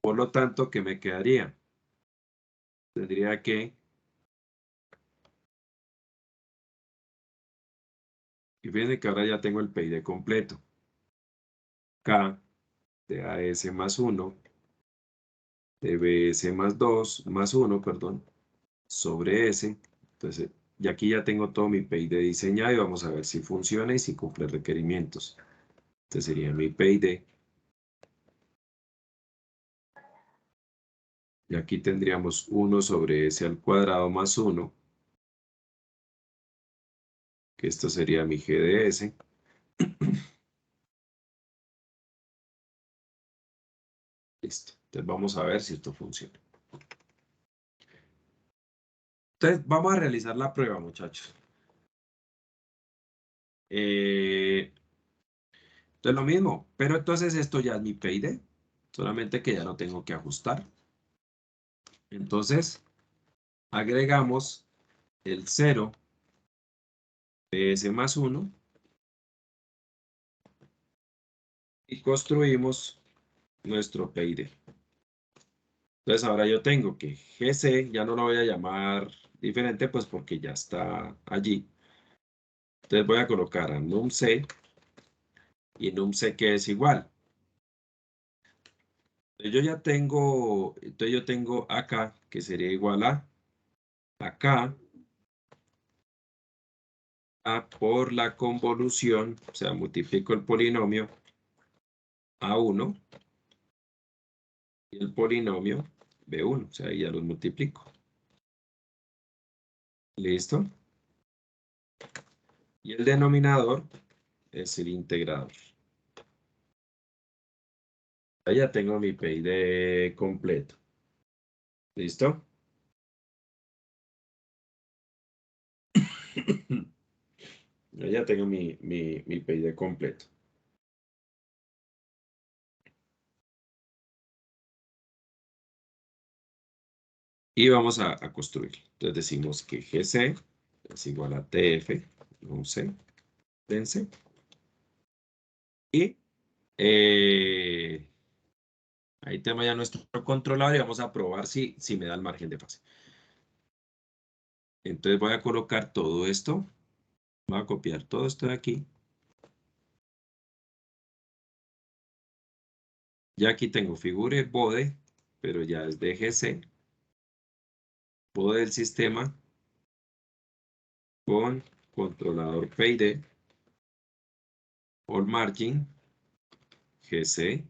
A: Por lo tanto, ¿qué me quedaría? Tendría que... Y fíjense que ahora ya tengo el PID completo. K de AS más 1, de BS más 2, más 1, perdón, sobre S. Entonces, y aquí ya tengo todo mi PID diseñado y vamos a ver si funciona y si cumple requerimientos. Este sería mi PID. Y aquí tendríamos 1 sobre S al cuadrado más 1, que esto sería mi GDS. Listo. Entonces vamos a ver si esto funciona. Entonces vamos a realizar la prueba, muchachos. Entonces lo mismo, pero entonces esto ya es mi PID, solamente que ya no tengo que ajustar. Entonces agregamos el 0 de S más 1 y construimos nuestro PID. Entonces ahora yo tengo que GC, ya no lo voy a llamar diferente, pues porque ya está allí. Entonces voy a colocar a num_c y num_c que es igual. Yo ya tengo, entonces yo tengo acá que sería igual a acá por la convolución, o sea, multiplico el polinomio A1 y el polinomio B1, o sea, ya los multiplico. ¿Listo? Y el denominador es el integrador. Ahí ya tengo mi PID completo. ¿Listo? Ahí ya tengo mi PID completo. Y vamos a construir. Entonces decimos que GC es igual a TF, no sé, dense. Y ahí tenemos ya nuestro controlador y vamos a probar si me da el margen de fase. Entonces voy a colocar todo esto. Voy a copiar todo esto de aquí. Ya aquí tengo figure bode, pero ya es de GC. Bode del sistema con controlador PID. All margin GC.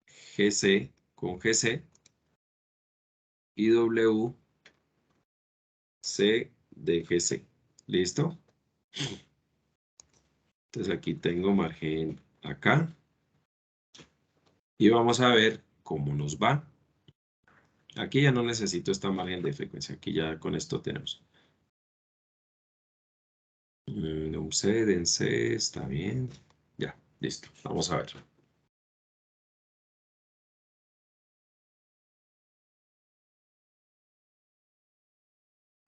A: GC con GC. Y WC de GC. ¿Listo? Entonces aquí tengo margen acá. Y vamos a ver cómo nos va. Aquí ya no necesito esta margen de frecuencia. Aquí ya con esto tenemos. Un C, dense, está bien. Ya, listo. Vamos a ver.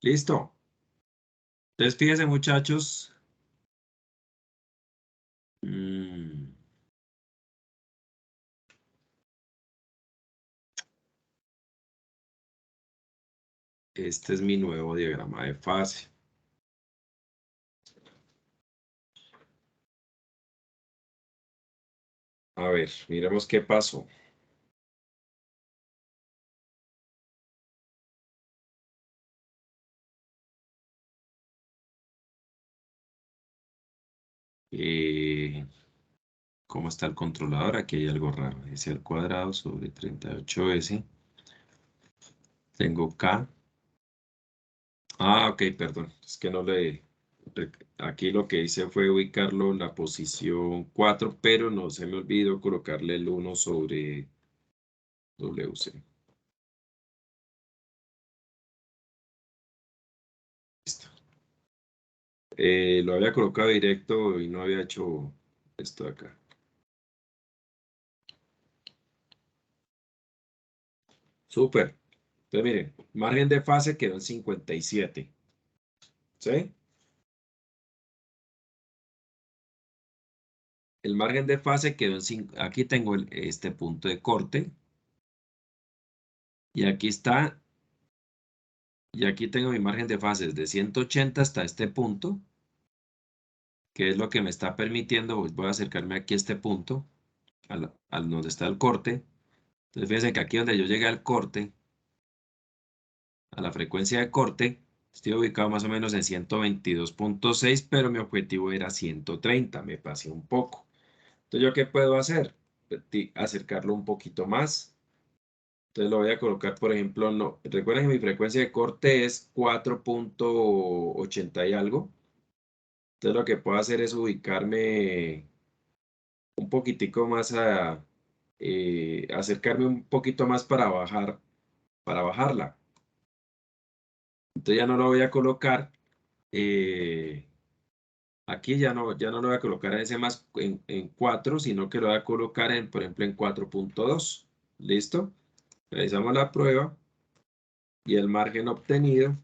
A: Listo. Entonces, fíjense, muchachos. Mm, Este es mi nuevo diagrama de fase. A ver, miremos qué pasó. Eh, ¿Cómo está el controlador? Aquí hay algo raro. S al cuadrado sobre 38S. Tengo K. Ah, ok, perdón. Es que no le... Aquí lo que hice fue ubicarlo en la posición 4, pero no se me olvidó colocarle el 1 sobre WC. Listo. Lo había colocado directo y no había hecho esto de acá. Súper. Entonces, miren, margen de fase quedó en 57. ¿Sí? el margen de fase quedó en 5. Aquí tengo este punto de corte. Y aquí está. Y aquí tengo mi margen de fase desde 180 hasta este punto, que es lo que me está permitiendo. Pues voy a acercarme aquí a este punto, al donde está el corte. Entonces fíjense que aquí donde yo llegué al corte, a la frecuencia de corte, estoy ubicado más o menos en 122.6, pero mi objetivo era 130, me pasé un poco. Entonces, ¿yo qué puedo hacer? Acercarlo un poquito más. Entonces lo voy a colocar, por ejemplo, no. Recuerden que mi frecuencia de corte es 4.80 y algo. Entonces lo que puedo hacer es ubicarme un poquitico más acercarme un poquito más para bajarla. Entonces ya no lo voy a colocar. Aquí ya no lo voy a colocar en ese más en 4, sino que lo voy a colocar en, por ejemplo, en 4.2. ¿Listo? Realizamos la prueba y el margen obtenido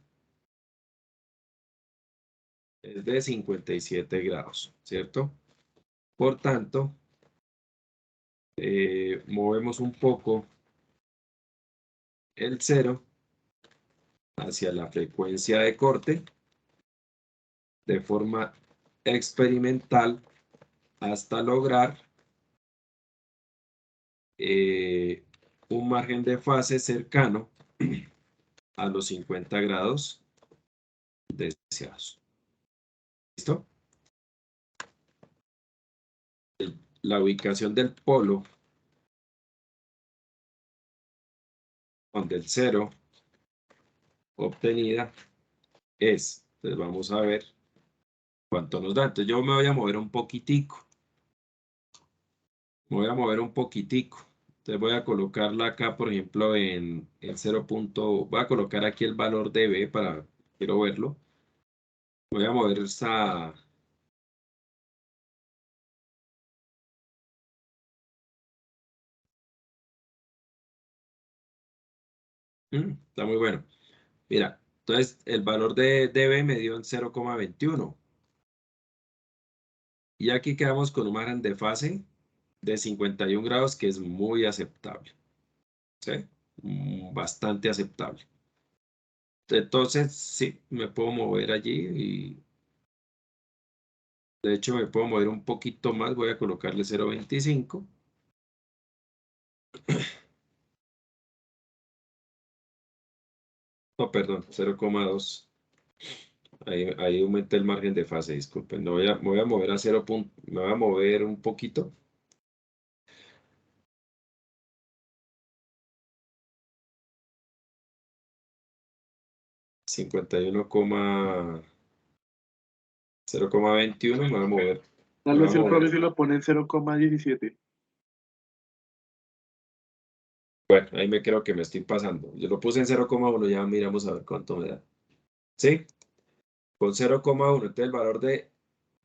A: es de 57 grados, ¿cierto? Por tanto, movemos un poco el 0 hacia la frecuencia de corte de forma experimental hasta lograr un margen de fase cercano a los 50 grados deseados. ¿Listo? La ubicación del polo del 0 obtenida es, entonces vamos a ver cuánto nos da. Entonces yo me voy a mover un poquitico. Me voy a mover un poquitico. Entonces voy a colocarla acá, por ejemplo, en 0. Voy a colocar aquí el valor de B para, quiero verlo. Voy a mover esa. Está muy bueno. Mira, entonces el valor de B me dio en 0,21. Y aquí quedamos con un margen de fase de 51 grados que es muy aceptable. ¿Sí? Bastante aceptable. Entonces, sí, me puedo mover allí y de hecho me puedo mover un poquito más. Voy a colocarle 0,25. No, perdón, 0,2. Ahí aumenté el margen de fase, disculpen. Me voy a mover a 0. Me voy a mover un poquito. 0,21, me voy a mover.
B: Tal
A: Me voy a
B: vez el
A: mover.
B: profe se lo pone en 0,17.
A: Bueno, ahí me creo que me estoy pasando. Yo lo puse en 0,1, ya miramos a ver cuánto me da. ¿Sí? Con 0,1, entonces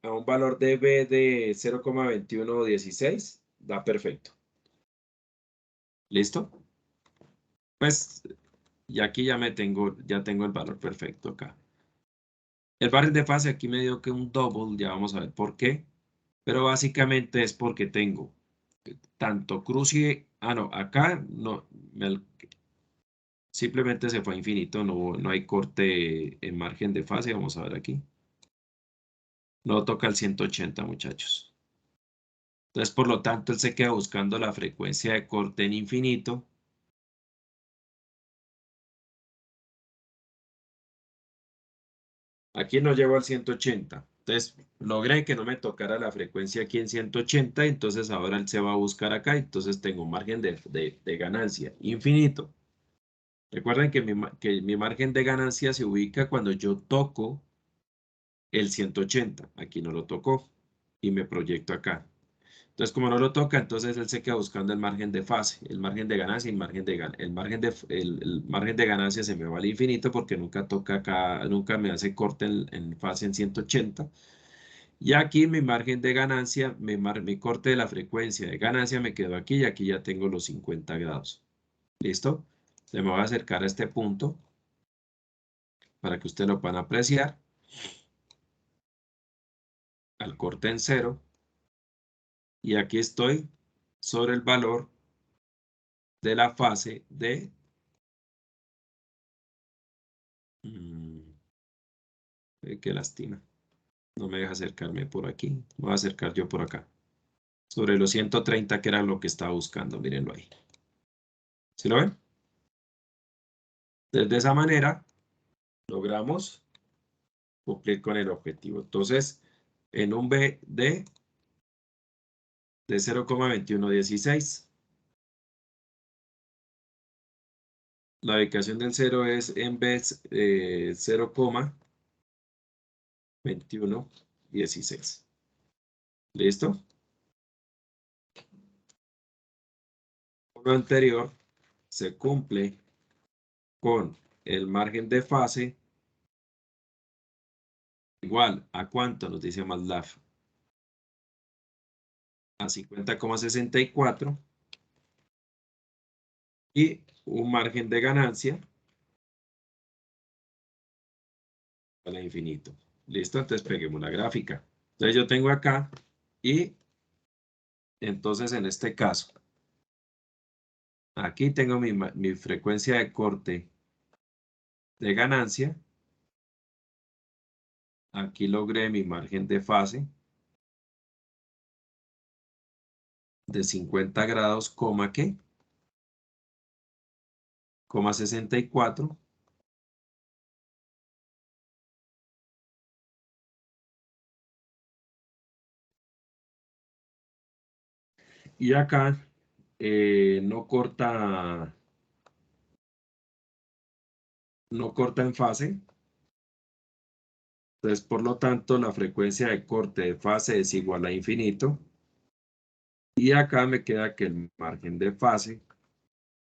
A: a un valor de B de 0,2116, da perfecto. ¿Listo? Pues, y aquí ya tengo el valor perfecto acá. El margen de fase aquí me dio que un double, ya vamos a ver por qué, pero básicamente es porque tengo tanto cruce, no, acá no, simplemente se fue a infinito, no hay corte en margen de fase, vamos a ver aquí. No toca el 180, muchachos. Entonces, por lo tanto, él se queda buscando la frecuencia de corte en infinito. Aquí no llegó al 180. Entonces, logré que no me tocara la frecuencia aquí en 180. Entonces, ahora él se va a buscar acá. Entonces, tengo un margen de ganancia infinito. Recuerden que que mi margen de ganancia se ubica cuando yo toco el 180. Aquí no lo tocó. Y me proyecto acá. Entonces, como no lo toca, entonces él se queda buscando el margen de fase, el margen de ganancia y el margen de ganancia se me va al infinito porque nunca toca acá, nunca me hace corte en fase en 180. Y aquí mi margen de ganancia, mi corte de la frecuencia de ganancia me quedó aquí y aquí ya tengo los 50 grados. ¿Listo? Se me va a acercar a este punto para que ustedes lo puedan apreciar. Al corte en 0. Y aquí estoy sobre el valor de la fase de... qué lástima. No me deja acercarme por aquí. Me voy a acercar yo por acá. Sobre los 130, que era lo que estaba buscando. Mírenlo ahí. ¿Sí lo ven? De esa manera logramos cumplir con el objetivo. Entonces, en un B de 0,2116. La ubicación del 0 es en vez 0,2116. ¿Listo? Lo anterior se cumple con el margen de fase igual a cuánto nos dice MATLAB. A 50,64 y un margen de ganancia al infinito. ¿Listo? Entonces peguemos la gráfica. Entonces yo tengo acá y entonces en este caso, aquí tengo mi frecuencia de corte de ganancia. Aquí logré mi margen de fase de 50 grados, ¿qué? 64. Y acá no corta en fase. Entonces, por lo tanto, la frecuencia de corte de fase es igual a infinito. Y acá me queda que el margen de fase,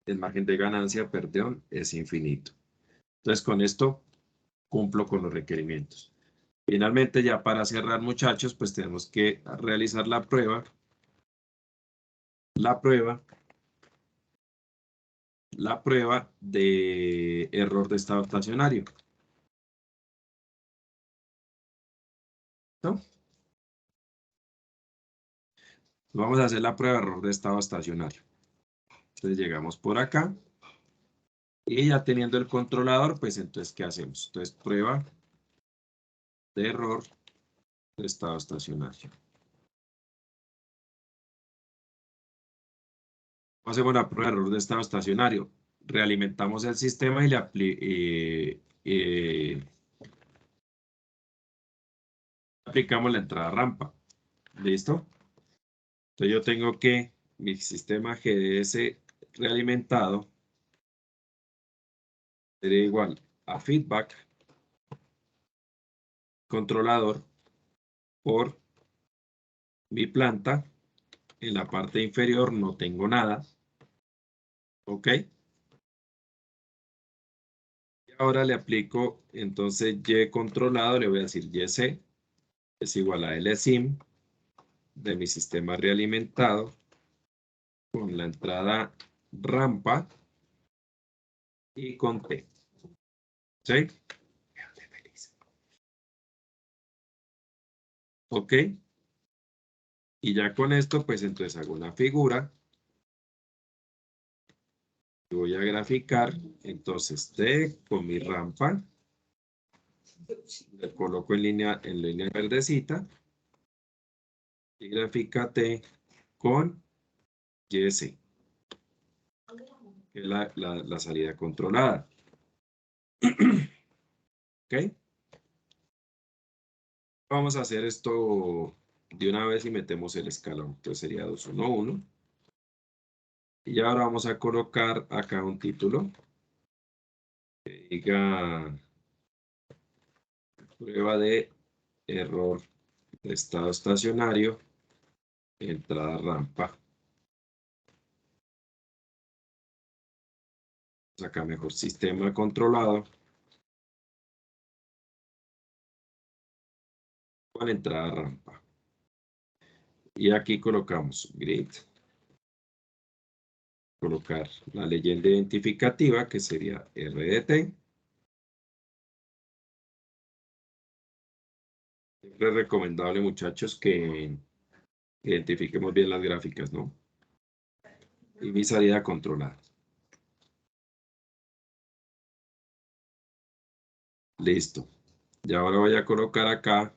A: el margen de ganancia, perdón, es infinito. Entonces, con esto cumplo con los requerimientos. Finalmente, ya para cerrar, muchachos, pues tenemos que realizar la prueba. La prueba de error de estado estacionario. ¿No? Vamos a hacer la prueba de error de estado estacionario. Entonces llegamos por acá. Y ya teniendo el controlador, pues entonces, ¿qué hacemos? Entonces, prueba de error de estado estacionario. Hacemos la prueba de error de estado estacionario. Realimentamos el sistema y aplicamos la entrada rampa. ¿Listo? Entonces yo tengo que mi sistema GDS realimentado sería igual a feedback controlador por mi planta. En la parte inferior no tengo nada. ¿Ok? Y ahora le aplico, entonces Y controlado, le voy a decir YC es igual a LSIM de mi sistema realimentado con la entrada rampa y con T. ¿Sí? ¿Ok? Y ya con esto, pues entonces hago una figura. Voy a graficar, entonces T con mi rampa. Le coloco en línea verdecita. Y gráfica T con YC, que es la salida controlada. ¿Ok? Vamos a hacer esto de una vez y metemos el escalón. Entonces sería 2, 1, 1. Y ahora vamos a colocar acá un título que diga prueba de error de estado estacionario, entrada rampa. Acá mejor sistema controlado con entrada rampa. Y aquí colocamos grid. Colocar la leyenda identificativa que sería RDT. Siempre es recomendable, muchachos, que Identifiquemos bien las gráficas, ¿no? Y mi salida controlada. Listo. Y ahora voy a colocar acá.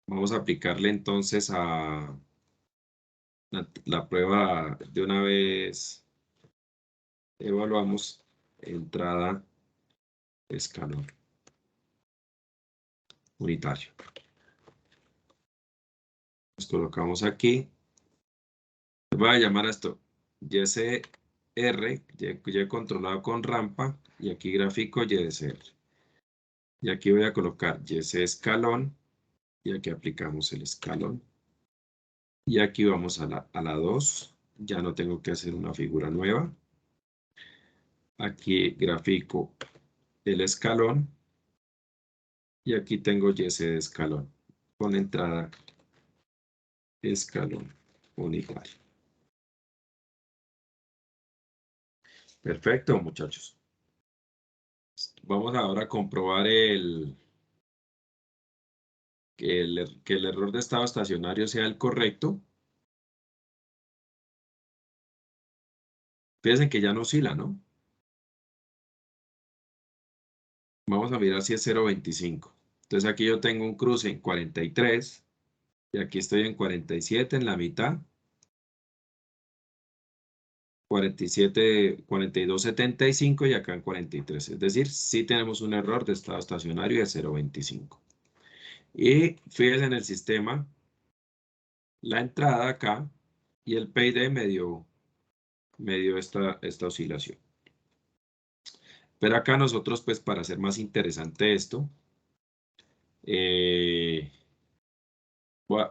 A: Vamos a aplicarle entonces a la prueba de una vez. Evaluamos entrada escalón unitario. Nos colocamos aquí. Voy a llamar a esto YCR, Y controlado con rampa, y aquí gráfico YDCR. Y aquí voy a colocar YC escalón, y aquí aplicamos el escalón. Y aquí vamos a la 2, ya no tengo que hacer una figura nueva. Aquí grafico el escalón, y aquí tengo YC de escalón, con entrada escalón unitario. Perfecto, muchachos. Vamos ahora a comprobar que el error de estado estacionario sea el correcto. Fíjense que ya no oscila, ¿no? Vamos a mirar si es 0.25. Entonces aquí yo tengo un cruce en 43 y aquí estoy en 47 en la mitad. 47, 42.75 y acá en 43. Es decir, sí tenemos un error de estado estacionario de 0.25. Y fíjense en el sistema, la entrada acá y el PID me dio esta oscilación. Pero acá nosotros, pues para hacer más interesante esto,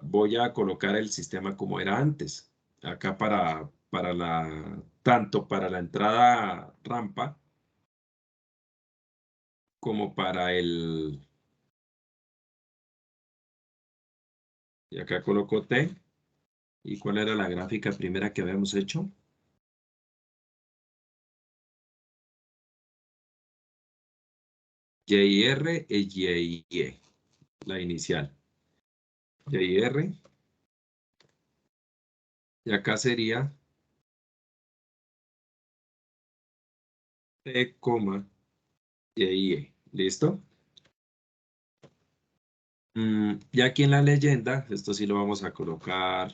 A: voy a colocar el sistema como era antes. Acá tanto para la entrada rampa como para y acá coloco T. ¿Y cuál era la gráfica primera que habíamos hecho? YR e YIE, la inicial. YR. Y acá sería T, YIE. ¿Listo? Y aquí en la leyenda, esto sí lo vamos a colocar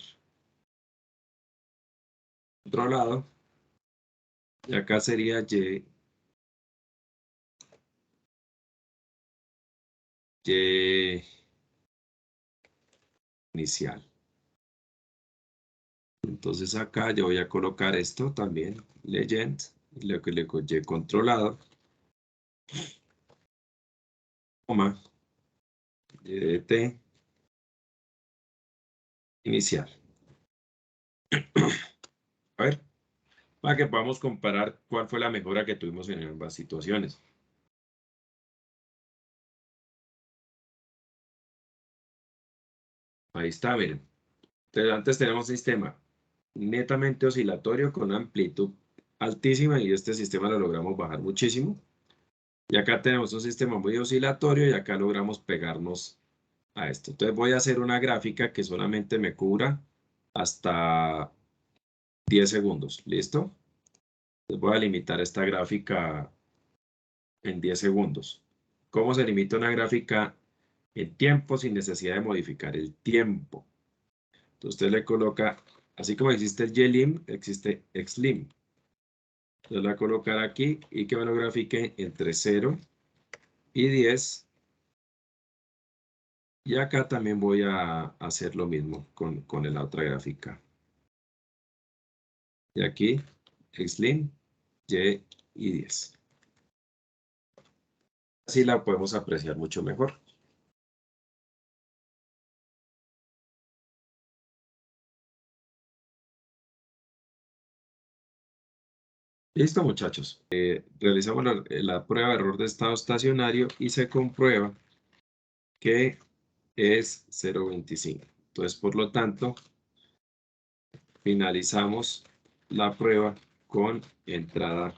A: otro lado. Y acá sería Y inicial. Entonces acá yo voy a colocar esto también, legend, y lo que le Y controlado, coma, YDT inicial. A ver, para que podamos comparar cuál fue la mejora que tuvimos en ambas situaciones. Ahí está, miren. Entonces, antes tenemos un sistema netamente oscilatorio con amplitud altísima y este sistema lo logramos bajar muchísimo. Y acá tenemos un sistema muy oscilatorio y acá logramos pegarnos a esto. Entonces voy a hacer una gráfica que solamente me cubra hasta 10 segundos. ¿Listo? Entonces voy a limitar esta gráfica en 10 segundos. ¿Cómo se limita una gráfica en tiempo sin necesidad de modificar el tiempo? Entonces usted le coloca, así como existe el YLIM, existe XLIM. Yo la voy a colocar aquí y que me lo grafique entre 0 y 10. Y acá también voy a hacer lo mismo con la otra gráfica. Y aquí, XLIM, Y y 10. Así la podemos apreciar mucho mejor. Listo, muchachos. Realizamos la prueba de error de estado estacionario y se comprueba que es 0.25. Entonces, por lo tanto, finalizamos la prueba con entrada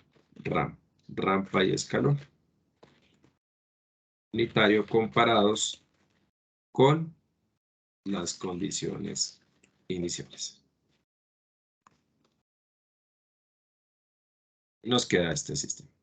A: rampa y escalón unitario comparados con las condiciones iniciales. Nos queda este sistema.